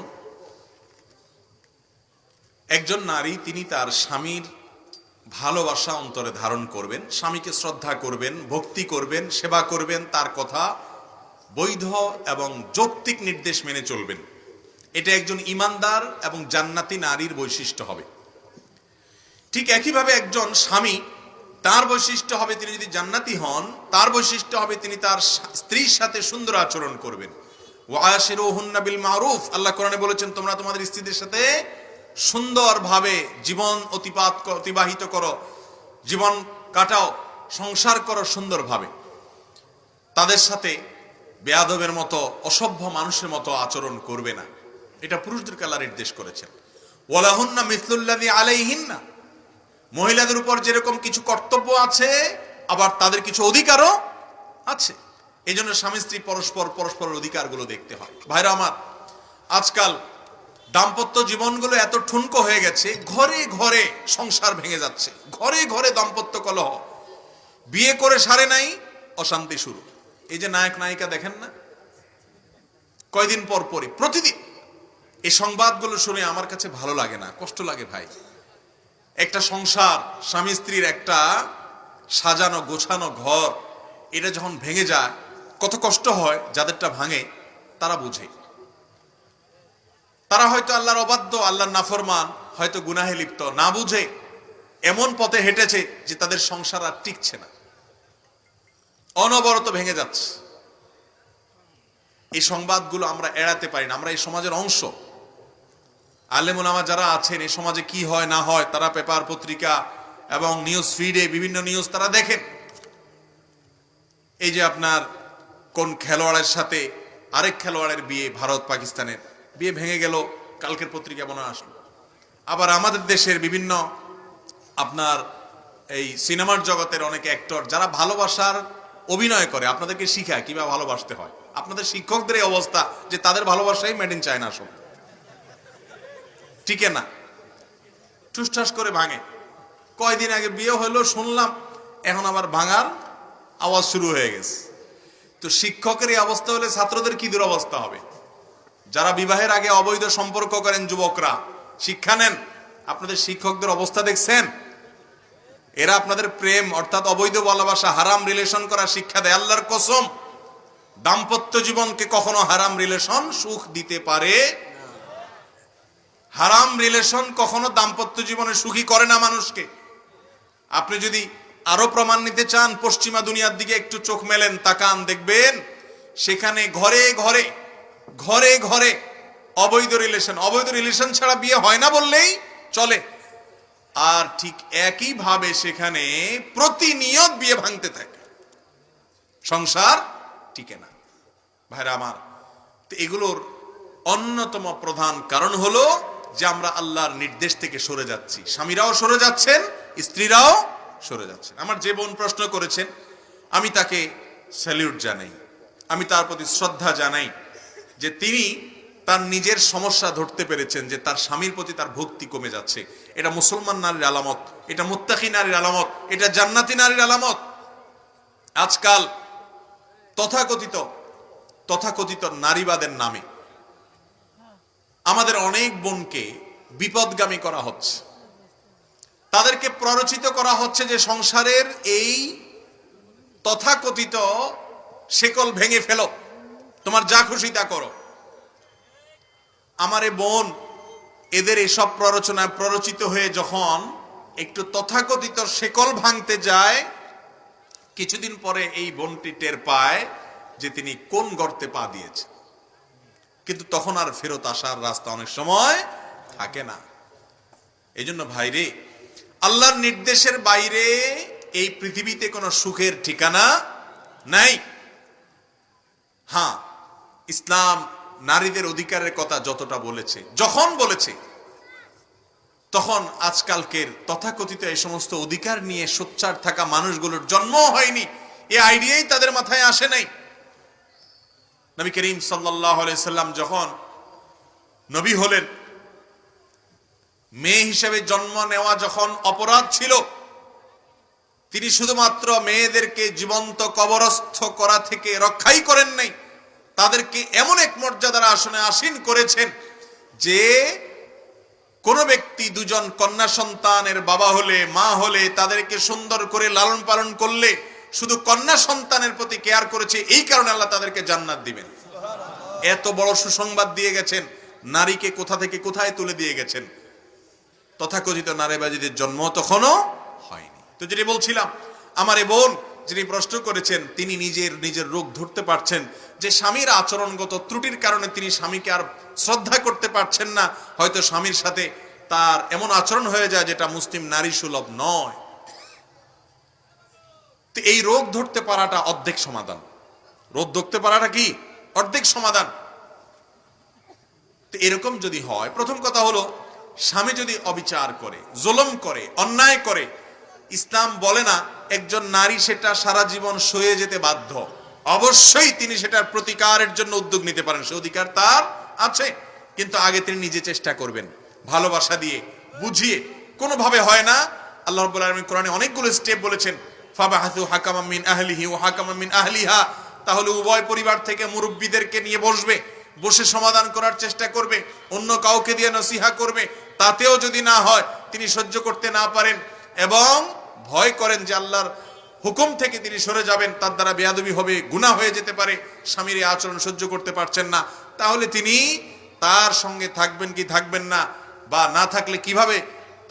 একজন নারী তিনি তার স্বামীর ভালোবাসা অন্তরে ধারণ করবেন, স্বামীকে শ্রদ্ধা করবেন, ভক্তি করবেন, সেবা করবেন, তার কথা বৈধ এবং যৌক্তিক নির্দেশ মেনে চলবেন। এটা একজন ইমানদার এবং জান্নাতি নারীর বৈশিষ্ট্য হবে। ঠিক একইভাবে একজন স্বামী, তার বৈশিষ্ট্য হবে তিনি যদি জান্নাতি হন, তার বৈশিষ্ট্য হবে তিনি তার স্ত্রীর সাথে সুন্দর আচরণ করবেন। ওয়াশিরুহুন্না বিল মারুফ, আল্লাহ কোরআনে বলেছেন তোমরা তোমাদের স্ত্রীদের সাথে সুন্দরভাবে জীবন অতিবাহিত করো, জীবন কাটাও, সংসার করো সুন্দরভাবে। তাদের সাথে বেয়াদবের মতো, অসভ্য মানুষের মতো আচরণ করবে না। এটা পুরুষদেরকে আল্লাহ নির্দেশ করেছেন। ওয়ালাহুন্না মিসলুল্লাযী আলাইহিন্না, মহিলাদের উপর যেরকম কিছু কর্তব্য আছে আবার তাদের কিছু অধিকারও আছে। এই জন্য স্বামী স্ত্রী পরস্পরের অধিকারগুলো দেখতে হয়। ভাইরা আমার, আজকাল দাম্পত্য জীবনগুলো এত ঠুনকো হয়ে গেছে, ঘরে ঘরে সংসার ভেঙে যাচ্ছে, ঘরে ঘরে দাম্পত্য কলহ, বিয়ে করে সারে নাই, অশান্তি শুরু। এই যে নায়ক নায়িকা দেখেন না, কয়দিন পর পরই প্রতিদিন এই সংবাদগুলো শুনে আমার কাছে ভালো লাগে না, কষ্ট লাগে ভাই। একটা সংসার, স্বামী স্ত্রীর একটা সাজানো গোছানো ঘর, এটা যখন ভেঙে যায় কত কষ্ট হয় যাদেরটা ভাঙে। তারা বুঝে। তারা হয়তো আল্লাহর অবাধ্য, আল্লাহর নাফরমান, হয়তো গুনাহে লিপ্ত, না বুঝে এমন পথে হেঁটেছে যে তাদের সংসার আর টিকছে না, অনবরত ভেঙে যাচ্ছে। এই সংবাদগুলো আমরা এড়াতে পারি না, আমরা এই সমাজের অংশ। আলেম ওলামা যারা আছেন, এই সমাজে কি হয় না হয় তারা পেপার পত্রিকা এবং নিউজ ফিডে বিভিন্ন নিউজ তারা দেখেন। এই যে আপনার কোন খেলোয়াড়ের সাথে আরেক খেলোয়াড়ের বিয়ে, ভারত পাকিস্তানের বিয়ে ভেঙে গেল, কালকের পত্রিকা মনে আসলো। আবার আমাদের দেশের বিভিন্ন আপনার এই সিনেমার জগতের অনেক অ্যাক্টর যারা ভালোবাসার অভিনয় করে, আপনাদেরকে শিখায় কিভাবে ভালোবাসতে হয়। আপনাদের শিক্ষকদের এই অবস্থা যে তাদের ভালোবাসাই মেড ইন চায়না, সব টিকে না, ঠুসঠাস করে ভাঙে। কয়দিন আগে বিয়ে হলো শুনলাম, এখন আবার ভাঙার আওয়াজ শুরু হয়ে গেছে। তো শিক্ষকের এই অবস্থা হলে ছাত্রদের কি দুরবস্থা হবে? যারা বিবাহের আগে অবৈধ সম্পর্ক করেন, যুবকরা শিক্ষা নেন, আপনাদের শিক্ষকদের অবস্থা দেখছেন? এরা আপনাদের প্রেম অর্থাৎ অবৈধ ভালোবাসা, হারাম রিলেশন করা শিক্ষা দেয়। আল্লাহর কসম, দাম্পত্য জীবনকে কখনো হারাম রিলেশন সুখ দিতে পারে? হারাম রিলেশন কখনো দাম্পত্য জীবনে সুখী করে না মানুষকে। আপনি যদি আরো প্রমাণ নিতে চান, পশ্চিমা দুনিয়ার দিকে একটু চোখ মেলেন, তাকান, দেখবেন সেখানে ঘরে ঘরে ঘরে ঘরে অবৈধ রিলেশন। অবৈধ রিলেশন ছাড়া বিয়ে হয় না বললেই চলে। আর ঠিক একইভাবে সেখানে প্রতিনিয়ত বিয়ে ভাঙতে থাকে, সংসার টিকে না। ভাইরা আমার, এগুলোর অন্যতম প্রধান কারণ হলো যে আমরা আল্লাহর নির্দেশ থেকে সরে যাচ্ছি। স্বামীরাও সরে যাচ্ছেন, স্ত্রীরাও সরে যাচ্ছেন। আমার যে বোন প্রশ্ন করেছেন, আমি তাকে স্যালিউট জানাই, আমি তার প্রতি শ্রদ্ধা জানাই যে তিনি তার নিজের সমস্যা ধরতে পেরেছেন, যে তার স্বামীর প্রতি তার ভক্তি কমে যাচ্ছে। এটা মুসলমান নারীর আলামত, এটা মুত্তাকি নারীর আলামত, এটা জান্নাতি নারীর আলামত। আজকাল তথাকথিত নারীবাদের নামে আমাদের অনেক বোনকে বিপদগামী করা হচ্ছে। তাদেরকে প্ররোচিত করা হচ্ছে যে সংসারের এই তথাকথিত শেকল ভেঙে ফেলো, তোমার যা খুশি তা করো। আমারে বোন এদের এসব প্ররোচনায় প্ররোচিত হয়ে যখন একটু তথাকথিত শেকল ভাঙতে যায়, কিছুদিন পরে এই বোনটি টের পায় যে তিনি কোন গর্তে পা দিয়েছে। কিন্তু তখন আর ফেরত আসার রাস্তা অনেক সময় থাকে না। এই জন্য ভাইরে, আল্লাহর নির্দেশের বাইরে এই পৃথিবীতে কোনো সুখের ঠিকানা নাই। হ্যাঁ, ইসলাম নারীদের অধিকারের কথা যতটা বলেছে, যখন বলেছে, তখন আজকালকের তথাকথিত এই সমস্ত অধিকার নিয়ে সোচ্চার থাকা মানুষগুলোর জন্ম হয়নি, এই আইডিয়াই তাদের মাথায় আসে নাই। নবী করিম সাল্লাল্লাহু আলাইহি সাল্লাম যখন নবী হলেন, মেয়ে হিসেবে জন্ম নেওয়া যখন অপরাধ ছিল, তিনি শুধুমাত্র মেয়েদেরকে জীবন্ত কবরস্থ করা থেকে রক্ষাই করেন নাই, তাদেরকে এমন এক মর্যাদার আসনে আসীন করেছেন যে কোন ব্যক্তি দুজন কন্যা সন্তানের বাবা হলে, মা হলে, তাদেরকে সুন্দর করে লালন পালন করলে, শুধু কন্যা সন্তানের প্রতি কেয়ার করেছে, এই কারণে আল্লাহ তাদেরকে জান্নাত দিবেন। এত বড় সুসংবাদ দিয়ে গেছেন, নারীকে কোথা থেকে কোথায় তুলে দিয়ে গেছেন। তথাকথিত নারীবাদীদের জন্ম তখনও হয়নি। তো যেটি বলছিলাম, আমার এই বোন যিনি প্রশ্ন করেছেন, তিনি নিজের রোগ ধরতে পারছেন যে স্বামীর আচরণগত ত্রুটির কারণে তিনি স্বামীকে আর শ্রদ্ধা করতে পারছেন না। হয়তো স্বামীর সাথে তার এমন আচরণ হয়ে যায় যেটা মুসলিম নারী সুলভ নয়। তো এই রোগ ধরতে পারাটা অর্ধেক সমাধান। রোগ ধরতে পারাটা কি অর্ধেক সমাধান। তো এরকম যদি হয়, প্রথম কথা হলো, স্বামী যদি অবিচার করে, জুলুম করে, অন্যায় করে, ইসলাম বলে না একজন নারী সেটা সারা জীবন সয়ে যেতে বাধ্য। অবশ্যই তিনি সেটার প্রতিকারের জন্য উদ্যোগ নিতে পারেন, সে অধিকার তার আছে। কিন্তু আগে তিনি নিজে চেষ্টা করবেন, ভালোবাসা দিয়ে, বুঝিয়ে। কোনোভাবে হয় না। আল্লাহ রাব্বুল আলামিন কোরআনে অনেকগুলো স্টেপ বলেছেন, ফাবাহাসু হাকামান মিন আহলিহি ওয়া হাকামান মিন আহলিহা। তাহলে উভয় পরিবার থেকে মুরব্বীদেরকে নিয়ে বসে সমাধান করার চেষ্টা করবে, অন্য কাউকে দিয়ে নসিহা করবে। তাতেও যদি না হয়, তিনি সহ্য করতে না পারেন এবং ভয় করেন যে আল্লাহর হুকুম থেকে তিনি সরে যাবেন, তার দ্বারা বেয়াদবি হবে, গুনাহ হয়ে যেতে পারে, স্বামীর এই আচরণ সহ্য করতে পারছেন না, তাহলে তিনি তার সঙ্গে থাকবেন কি থাকবেন না, বা না থাকলে কিভাবে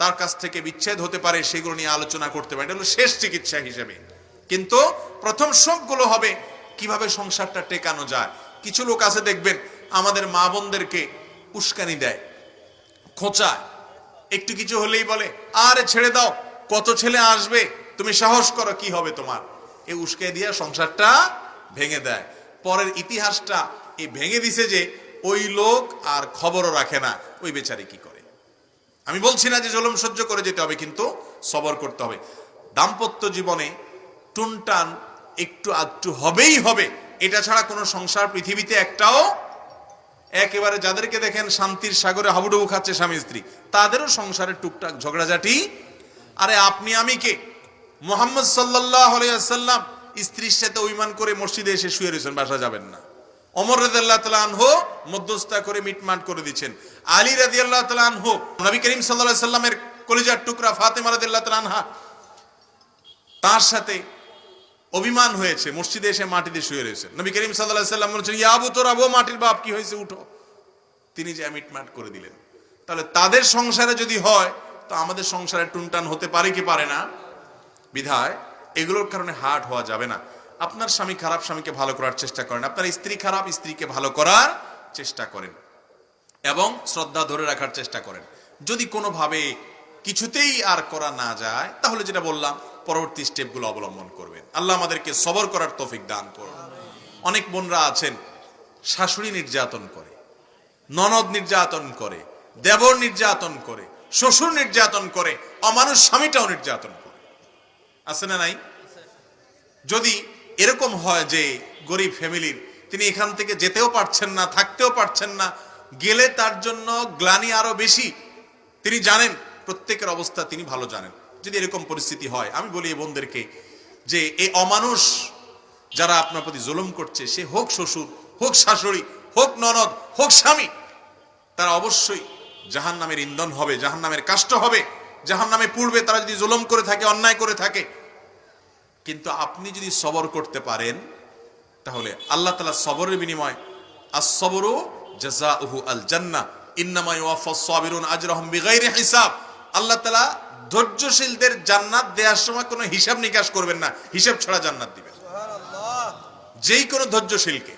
তার কাছ থেকে বিচ্ছেদ হতে পারে সেগুলো নিয়ে আলোচনা করতে পারে। এটা হলো শেষ চিকিৎসা হিসেবে। কিন্তু প্রথম শোকগুলো হবে কিভাবে সংসারটা টেকানো যায়। কিছু লোক আছে দেখবেন আমাদের মা বোনদেরকে উস্কানি দেয়, খোঁচায়, একটু কিছু হলেই বলে আরে ছেড়ে দাও, কত ছেলে আসবে, তুমি সাহস করো, কি হবে তোমার। এই উস্কাই দিয়া সংসারটা ভেঙে দেয়। পরের ইতিহাসটা এই ভেঙে দিছে যে ওই লোক আর খবরও রাখে না, ওই বেচারি কি করে। আমি বলছি না যে জুলুম সহ্য করে যেতে হবে, কিন্তু সবর করতে হবে। দাম্পত্য জীবনে টুনটান একটু আধটু হবেই হবে, এটা ছাড়া কোনো সংসার পৃথিবীতে একটাও, একেবারে যাদেরকে দেখেন শান্তির সাগরে হাবুডুবু খাচ্ছে স্বামী স্ত্রী, তাদেরও সংসারের টুকটাক ঝগড়াঝাটি। আরে আপনি আমি কে? মুহাম্মদ সাল্লাল্লাহু আলাইহি ওয়াসাল্লাম স্ত্রীর সাথে অভিমান করে মসজিদে এসে শুয়ে রয়েছেন, বাসা যাবেন না। ওমর রাদিয়াল্লাহু তাআলা আনহু মধ্যস্থতা করে মিটমাট করে দিচ্ছেন। আলী রাদিয়াল্লাহু তাআলা আনহু, নবী করিম সাল্লাল্লাহু আলাইহি সাল্লামের কলিজার টুকরা ফাতেমা রাদিয়াল্লাহু তাআলা আনহা, তার সাথে অভিমান হয়েছে, মসজিদে এসে মাটিতে শুয়ে রয়েছেন। নবী করিম সাল্লাল্লাহু আলাইহি সাল্লাম বলেছেন, ইয়া আবু তোরা, ও মাটির বাপ, কি হয়েছে, উঠো। তিনি যে মিটমাট করে দিলেন। তাহলে তাদের সংসারে যদি হয়, তো আমাদের সংসারে টুনটান হতে পারে কি পারে না? বিধায় এগুলোর কারণে হার্ট হওয়া যাবে না। আপনার স্বামী খারাপ, স্বামীকে ভালো করার চেষ্টা করেন। আপনার স্ত্রী খারাপ, স্ত্রীকে ভালো করার চেষ্টা করেন এবং শ্রদ্ধা ধরে রাখার চেষ্টা করেন। যদি কোনোভাবে কিছুতেই আর করা না যায়, তাহলে যেটা বললাম, পরবর্তী স্টেপগুলো অবলম্বন করবেন। আল্লাহ আমাদেরকে সবর করার তৌফিক দান করুন। অনেক বোনরা আছেন শাশুড়ি নির্যাতন করে, ননদ নির্যাতন করে, দেবর নির্যাতন করে, শ্বশুর নির্যাতন করে, অমানুষ স্বামীটাও নির্যাতন করে, আছে না নাই? যদি এরকম হয় যে গরিব ফ্যামিলির, তিনি এখান থেকে যেতেও পারছেন না, থাকতেও পারছেন না, গেলে তার জন্য গ্লানি আরো বেশি, তিনি জানেন প্রত্যেকের অবস্থা তিনি ভালো জানেন। যদি এরকম পরিস্থিতি হয়, আমি বলি এই বোনদেরকে যে এই অমানুষ যারা আপনার প্রতি জুলুম করছে, সে হোক শ্বশুর, হোক শাশুড়ি, হোক ননদ, হোক স্বামী, তারা অবশ্যই জাহান্নামের ইন্ধন হবে, জাহান্নামের কাষ্ট হবে, জাহান্নামে পুড়বে তারা যদি জুলুম করে থাকে, অন্যায় করে থাকে। কিন্তু আপনি যদি সবর করতে পারেন, তাহলে আল্লাহ তাআলা সবরের বিনিময়, আস-সবরু জাযাউহু আল জান্নাহ ইন্নামা ইউওয়াফাস সাবিরুন আজরাহুম বিগাইরি হিসাব। আল্লাহ তাআলা ধৈর্যশীলদের জান্নাত দেওয়ার সময় কোনো হিসাব নিকাশ করবেন না, হিসাব ছাড়া জান্নাত দিবেন। যেই কোনো ধৈর্যশীলকে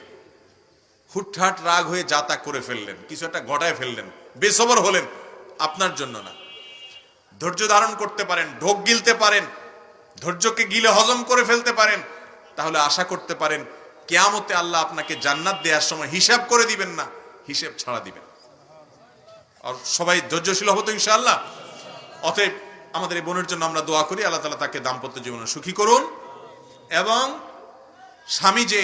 হুটহাট রাগ হয়ে যা তা করে ফেললেন, কিছু একটা ঘটায় ফেললেন, বেসবর হলেন, আপনার জন্য না। ধৈর্য ধারণ করতে পারেন, ঢোক গিলতে পারেন, ধৈর্যকে গিলে হজম করে ফেলতে পারেন, তাহলে আশা করতে পারেন কিয়ামতে আল্লাহ আপনাকে জান্নাত দেওয়ার সময় হিসাব করে দিবেন না, হিসাব ছাড়া দিবেন। আর সবাই ধৈর্যশীল হবো তো ইনশাআল্লাহ। অতএব আমাদের এই বোনের জন্য আমরা দোয়া করি, আল্লাহ তাআলা তাকে দাম্পত্য জীবনে সুখী করুন। এবং স্বামী যে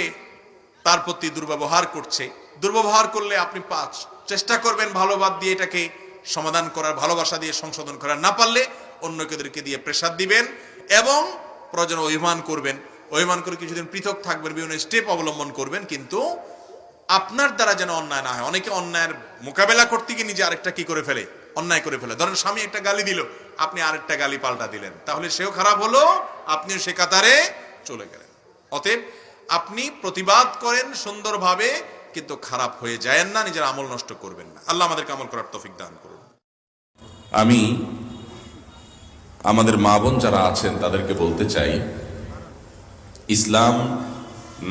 তার প্রতি দুর্ব্যবহার করছে, দুর্ব্যবহার করলে আপনি চেষ্টা করবেন ভালো বাদ দিয়ে এটাকে সমাধান করার, ভালোবাসা দিয়ে সংশোধন করার, না পারলে অন্যকে দিয়ে প্রেসার দিবেন এবং প্রয়োজন অভিমান করবেন। অভিমান করে কিছুদিন পৃথক থাকবেন, বিভিন্ন স্টেপ অবলম্বন করবেন, কিন্তু আপনার দ্বারা যেন অন্যায় না হয়। অনেকে অন্যায়ের মোকাবেলা করতে গিয়ে নিজে আরেকটা কি করে ফেলে, অন্যায় করে ফেলে। ধরেন স্বামী একটা গালি দিল, আপনি আরেকটা গালি পাল্টা দিলেন, তাহলে সেও খারাপ হলো, আপনিও সে কাতারে চলে গেলেন। অতএব আপনি প্রতিবাদ করেন সুন্দরভাবে, কিন্তু খারাপ হয়ে যায়েন না, নিজের আমল নষ্ট করবেন না। আল্লাহ আমাদেরকে আমল করার তৌফিক দান করুন। আমি আমাদের মা বোন যারা আছেন তাদেরকে বলতে চাই, ইসলাম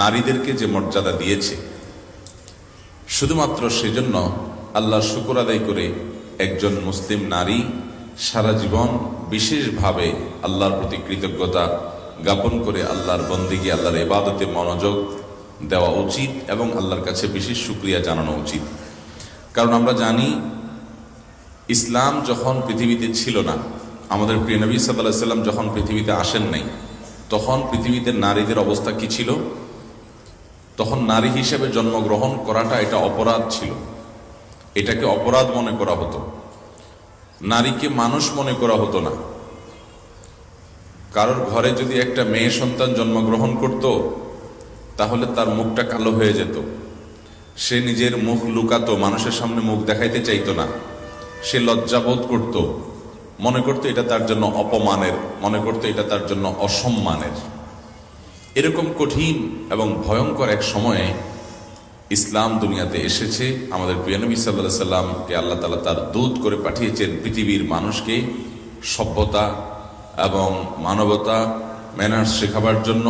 নারীদেরকে যে মর্যাদা দিয়েছে, শুধুমাত্র সেজন্য আল্লাহর শুকর আদায় করে একজন মুসলিম নারী সারা জীবন বিশেষভাবে আল্লাহর প্রতি কৃতজ্ঞতা জ্ঞাপন করে আল্লাহর বন্দেগী, আল্লাহর ইবাদতে মনোযোগ দেওয়া উচিত এবং আল্লাহর কাছে বিশেষ শুকরিয়া জানানো উচিত। কারণ আমরা জানি ইসলাম যখন পৃথিবীতে ছিল না, আমাদের প্রিয় নবী সাল্লাল্লাহু আলাইহি সাল্লাম যখন পৃথিবীতে আসেন নাই, তখন পৃথিবীতে নারীদের অবস্থা কি ছিল? তখন নারী হিসেবে জন্মগ্রহণ করাটা এটা অপরাধ ছিল, এটাকে অপরাধ মনে করা হতো, নারীকে মানুষ মনে করা হতো না। কারোর ঘরে যদি একটা মেয়ে সন্তান জন্মগ্রহণ করত, তাহলে তার মুখটা কালো হয়ে যেত, সে নিজের মুখ লুকাতো, মানুষের সামনে মুখ দেখাইতে চাইতো না, সে লজ্জাবোধ করত, মনে করতো এটা তার জন্য অপমানের, মনে করতো এটা তার জন্য অসম্মানের। এরকম কঠিন এবং ভয়ঙ্কর এক সময়ে ইসলাম দুনিয়াতে এসেছে। আমাদের প্রিয় নবী সাল্লাল্লাহু আলাইহি সাল্লামকে আল্লাহ তাআলা তার দূত করে পাঠিয়েছেন পৃথিবীর মানুষকে সভ্যতা এবং মানবতা ম্যানার্স শেখাবার জন্য,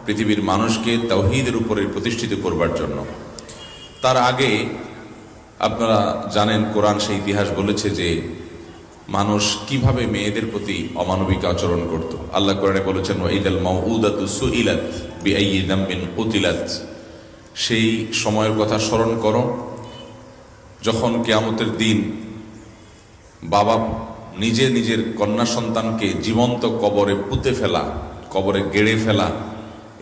পৃথিবীর মানুষকে তাওহীদের উপরে প্রতিষ্ঠিত করবার জন্য। তার আগে আপনারা জানেন, কোরআন সেই ইতিহাস বলেছে যে মানুষ কিভাবে মেয়েদের প্রতি অমানবিক আচরণ করত। আল্লাহ কোরআনে বলেছেন, ওয়াইদাল মাউউদাতু সুইলাত বিআইয়ি যামবিন কুতিলাত। সেই সময়ের কথা স্মরণ করো যখন কিয়ামতের দিন বাবা নিজের কন্যা সন্তানকে জীবন্ত কবরে পুঁতে ফেলা, কবরে গেড়ে ফেলা,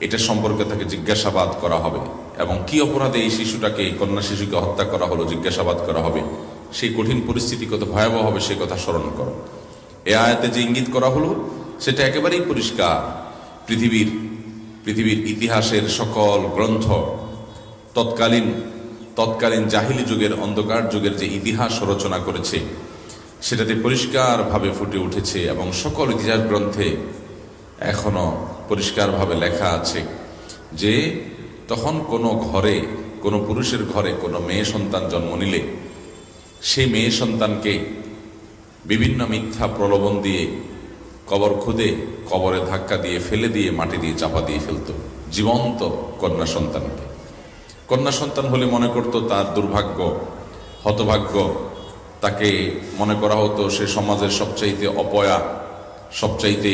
এটা সম্পর্কে তাকে জিজ্ঞাসাবাদ করা হবে এবং কি অপরাধে এই শিশুটাকে, কন্যা শিশুকে হত্যা করা হলো, জিজ্ঞাসাবাদ করা হবে। সেই কঠিন পরিস্থিতি কত ভয়াবহ হবে সে কথা স্মরণ করো। এ আয়াতে যে ইঙ্গিত করা হলো সেটা একেবারেই পরিষ্কার। পৃথিবীর ইতিহাসের সকল গ্রন্থ তৎকালীন জাহিলি যুগের, অন্ধকার যুগের যে ইতিহাস রচনা করেছে সেটাতে পরিষ্কারভাবে ফুটে উঠেছে এবং সকল ইতিহাস গ্রন্থে এখনো পরিষ্কারভাবে লেখা আছে যে তখন কোনো পুরুষের ঘরে কোনো মেয়ে সন্তান জন্ম নিলে সেই মেয়ে সন্তানকে বিভিন্ন মিথ্যা প্রলোভন দিয়ে কবর খুদে কবরে ধাক্কা দিয়ে ফেলে দিয়ে মাটি দিয়ে চাপা দিয়ে ফেলত জীবন্ত কন্যা সন্তানকে। কন্যা সন্তান হলে মনে করত তার দুর্ভাগ্য, হতভাগ্য, তাকে মনে করা হতো সে সমাজের সবচাইতে অপয়া, সবচাইতে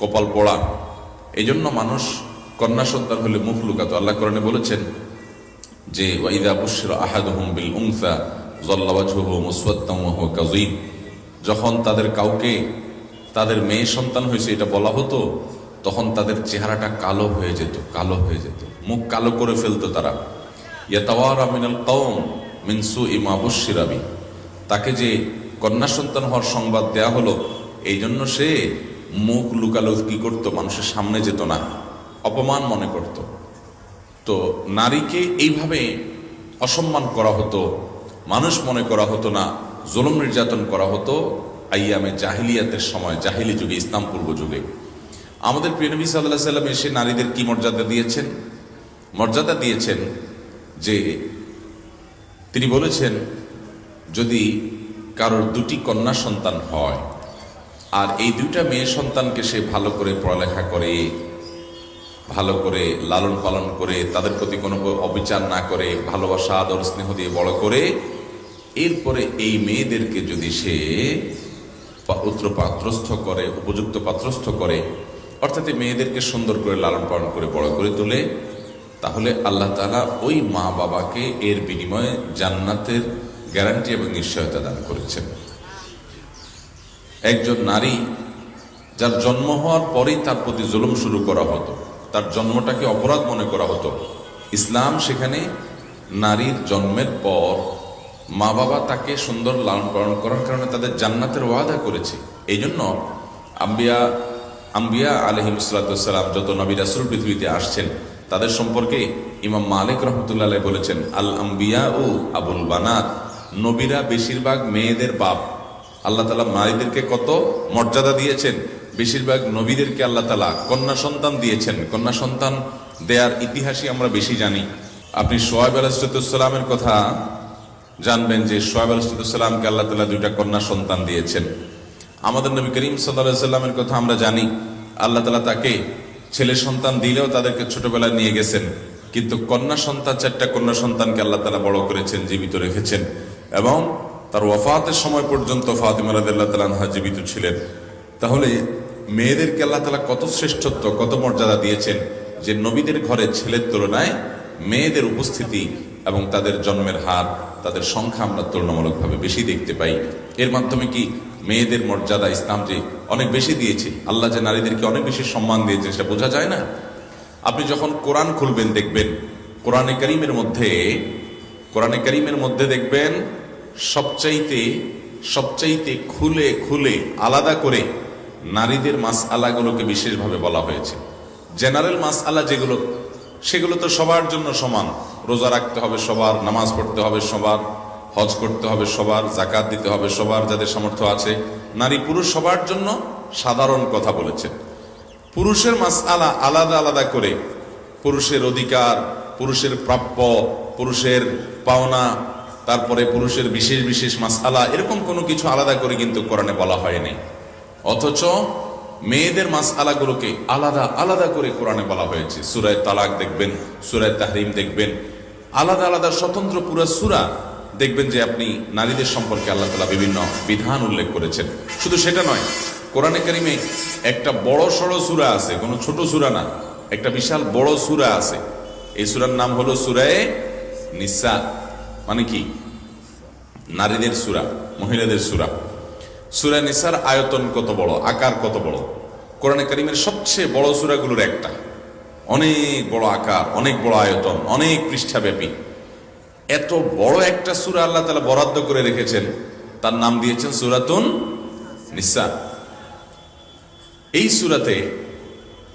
কপাল পোড়া। এই জন্য মানুষ কন্যা সন্তান হলে মুখ লুকাতো। আল্লাহ কোরআনে বলেছেন যে ওয়াইদা বুশিরা আহাদুহুম বিল উনসা যাল্লা ওয়াজহুহু মুসওয়াদ্দান ওয়া হুয়া কাযীম। যখন তাদের মেয়ে সন্তান হয়েছে এটা বলা হতো, তখন তাদের চেহারাটা কালো হয়ে যেত, মুখ কালো করে ফেলতো তারা। ইয়াতাওয়ারা মিনাল কওম মিন সুই মা বুশিরা বি। তাকে যে কন্যা সন্তান হওয়ার সংবাদ দেয়া হলো, এই জন্য সে মুখ লুকালো কি করতো, মানুষের সামনে যেত না, অপমান মনে করত। তো নারীকে এইভাবে অসম্মান করা হতো, মানুষ মনে করা হতো না, জুলুম নির্যাতন করা হতো আইয়ামে জাহিলিয়াতের সময়, জাহিলি যুগে, ইসলাম পূর্ব যুগে। আমাদের প্রিয় নবী সাল্লাল্লাহু আলাইহি সাল্লাম এসে নারীদের কি মর্যাদা দিয়েছেন যে তিনি বলেছেন যদি কারোর দুটি কন্যা সন্তান হয় আর এই দুইটা মেয়ে সন্তানকে সে ভালো করে পড়ালেখা করে, ভালো করে লালন পালন করে, তাদের প্রতি কোনো অবিচার না করে, ভালোবাসা আদর স্নেহ দিয়ে বড় করে, এরপরে এই মেয়েদেরকে যদি সে পাত্রস্থ করে, উপযুক্ত পাত্রস্থ করে, অর্থাৎ এই মেয়েদেরকে সুন্দর করে লালন পালন করে বড় করে তোলে, তাহলে আল্লাহ তাআলা ওই মা বাবাকে এর বিনিময়ে জান্নাতের গ্যারান্টি এবং নিশ্চয়তা দান করেছেন। একজন নারী যার জন্ম হওয়ার পরেই তার প্রতি জুলুম শুরু করা হতো, তার জন্মটাকে অপরাধ মনে করা হতো, ইসলাম সেখানে নারীর জন্মের পর মা বাবা তাকে সুন্দর লালন পালন করার কারণে তাদের জান্নাতের ওয়াদা করেছে। এই জন্য আম্বিয়া আলাইহিস সালাম যত নবী রাসূল পৃথিবীতে আসছেন তাদের সম্পর্কে ইমাম মালিক রহমতুল্লাহ আলাইহি বলেছেন, আল আম্বিয়া ও আবুল বানাত, নবীরা বেশিরভাগ মেয়েদের বাপ। আল্লাহ তাআলা নারীদেরকে কত মর্যাদা দিয়েছেন, বেশিরভাগ নবীদেরকে আল্লাহ তাআলা কন্যা সন্তান দিয়েছেন। কন্যা সন্তান দেয়ার ইতিহাসই আমরা বেশি জানি। আপনি শুআয়ব আলাইহিস সালামের কথা জানবেন যে শুআয়ব আলাইহিস সালামকে আল্লাহ তাআলা দুইটা কন্যা সন্তান দিয়েছেন। আমাদের নবী করিম সাল্লাল্লাহু আলাইহি সাল্লামের কথা আমরা জানি, আল্লাহ তাআলা তাকে ছেলে সন্তান দিলেও তাদেরকে ছোটবেলায় নিয়ে গেছেন, কিন্তু কন্যা সন্তান, 4টা কন্যা সন্তানকে আল্লাহ তাআলা বড় করেছেন, জীবিত রেখেছেন এবং তার ওয়াফাতের সময় পর্যন্ত ফাতিমা রাদিয়াল্লাহু তাআলা আনহা জীবিত ছিলেন। তাহলে মেয়েদেরকে আল্লাহ তাআলা কত শ্রেষ্ঠত্ব, কত মর্যাদা দিয়েছেন যে নবীদের ঘরে ছেলের তুলনায় মেয়েদের উপস্থিতি এবং তাদের জন্মের হার, তাদের সংখ্যা আমরা তুলনামূলকভাবে বেশি দেখতে পাই। এর মাধ্যমে কি মেয়েদের মর্যাদা ইসলাম যে অনেক বেশি দিয়েছে, আল্লাহ যে নারীদেরকে অনেক বেশি সম্মান দিয়েছে সেটা বোঝা যায় না। আপনি যখন কোরআন খুলবেন দেখবেন কোরআনে কারীমের মধ্যে দেখবেন সবচাইতে খুলে আলাদা করে নারীদের মাসআলাগুলোকে বিশেষভাবে বলা হয়েছে। জেনারেল মাসআলা যেগুলো, সেগুলো তো সবার জন্য সমান। রোজা রাখতে হবে সবার, নামাজ পড়তে হবে সবার, হজ করতে হবে সবার, যাকাত দিতে হবে সবার, যাদের সামর্থ্য আছে। নারী পুরুষ সবার জন্য সাধারণ কথা বলেছেন। পুরুষের মাসআলা আলাদা আলাদা করে পুরুষের অধিকার, পুরুষের প্রাপ্য, পুরুষের পাওনা, তারপরে পুরুষের বিশেষ বিশেষ মাসআলা, এরকম কোনো কিছু আলাদা করে কিন্তু কোরআনে বলা হয়নি। অথচ মেয়েদের মাসআলাগুলোকে আলাদা আলাদা করে কোরআনে বলা হয়েছে। সূরা তালাক দেখবেন, সূরা তাহরিম দেখবেন, আলাদা আলাদা স্বতন্ত্র পুরো সূরা দেখবেন যে আপনি নারীদের সম্পর্কে আল্লাহ তাআলা বিভিন্ন বিধান উল্লেখ করেছেন। শুধু সেটা নয়, কোরআনে কারিমে একটা বড় সড়ো সূরা আছে, কোনো ছোট সূরা না, একটা বিশাল বড় সূরা আছে। এই সূরার নাম হলো সূরা নিসা, মানে কি? নারীদের সূরা, মহিলাদের সূরা। সূরা নিসার আয়তন কত বড়, আকার কত বড়! কোরআনে কারিমের সবচেয়ে বড় সূরাগুলোর একটা, অনেক বড় আকার, অনেক বড় আয়তন, অনেক পৃষ্ঠাব্যাপী। এত বড় একটা সূরা আল্লাহ তাআলা বরাদ্দ করে রেখেছেন, তার নাম দিয়েছেন সূরাতুন নিসা। এই সূরাতে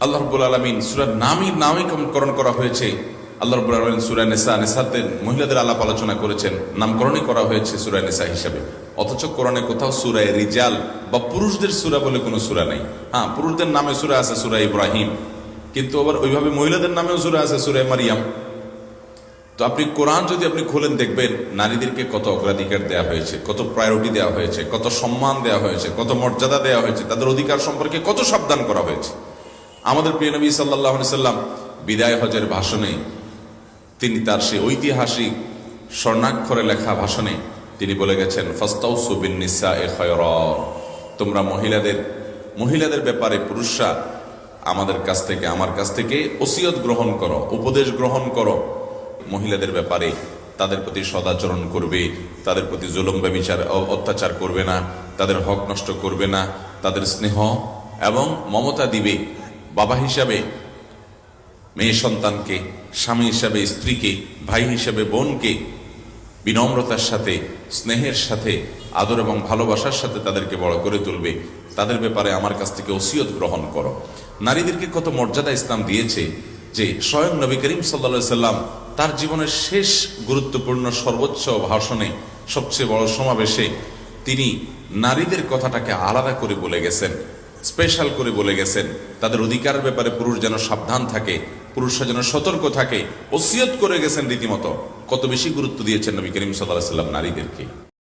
আল্লাহ রাব্বুল আলামিন সূরার নামকরণ করা হয়েছে। আল্লাহ রাব্বুল আলামিন সূরা নিসা, নিসাতে মহিলাদের আলাপ আলোচনা করেছেন, নামকরণই করা হয়েছে সূরা নিসা হিসাবে। অথচ কোরআনে কোথাও সূরা রিজাল বা পুরুষদের সূরা বলে কোনো সূরা নেই। হ্যাঁ, পুরুষদের নামে সূরা আছে সূরা ইব্রাহিম, কিন্তু আবার ওইভাবে মহিলাদের নামেও সূরা আছে সূরা মারিয়াম। তো আপনি কোরআন যদি আপনি খোলেন, দেখবেন নারীদেরকে কত অগ্রাধিকার দেওয়া হয়েছে, কত প্রায়োরিটি দেওয়া হয়েছে, কত সম্মান দেওয়া হয়েছে, কত মর্যাদা দেওয়া হয়েছে, তাদের অধিকার সম্পর্কে কত সাবধান করা হয়েছে। আমাদের প্রিয় নবী সাল্লাল্লাহু আলাইহি সাল্লাম বিদায় হজের ভাষণে তিনি তার সেই ঐতিহাসিক স্বর্ণাক্ষরে লেখা ভাষণে তিনি বলে গেছেন, ফাস্তাউসু বিন নিসায়ে খায়রা, তোমরা মহিলাদের ব্যাপারে পুরুষরা আমাদের কাছ থেকে, আমার কাছ থেকে ওসিয়ত গ্রহণ করো, উপদেশ গ্রহণ করো। মহিলাদের ব্যাপারে তাদের প্রতি সদাচরণ করবে, তাদের প্রতি জুলুম ব্যভিচার অত্যাচার করবে না, তাদের হক নষ্ট করবে না, তাদের স্নেহ এবং মমতা দিবে। বাবা হিসাবে মেয়ে সন্তানকে, স্বামী হিসাবে স্ত্রীকে, ভাই হিসাবে বোনকে বিনম্রতার সাথে, স্নেহের সাথে, আদর এবং ভালোবাসার সাথে তাদেরকে বড় করে তুলবে। তাদের ব্যাপারে আমার কাছ থেকে ওসিয়ত গ্রহণ করো। নারীদেরকে কত মর্যাদা ইসলাম দিয়েছে যে স্বয়ং নবী করিম সাল্লাল্লাহু আলাইহি সাল্লাম তার জীবনের শেষ গুরুত্বপূর্ণ সর্বোচ্চ ভাষণে, সবচেয়ে বড় সমাবেশে তিনি নারীদের কথাটাকে আলাদা করে বলে গেছেন, স্পেশাল করে বলে গেছেন। তাদের অধিকারের ব্যাপারে পুরুষ যেন সাবধান থাকে, পুরুষরা যেন সতর্ক থাকে, ওসিয়ত করে গেছেন রীতিমতো। কত বেশি গুরুত্ব দিয়েছেন নবী করিম সাল্লাল্লাহু আলাইহি সাল্লাম নারীদেরকে।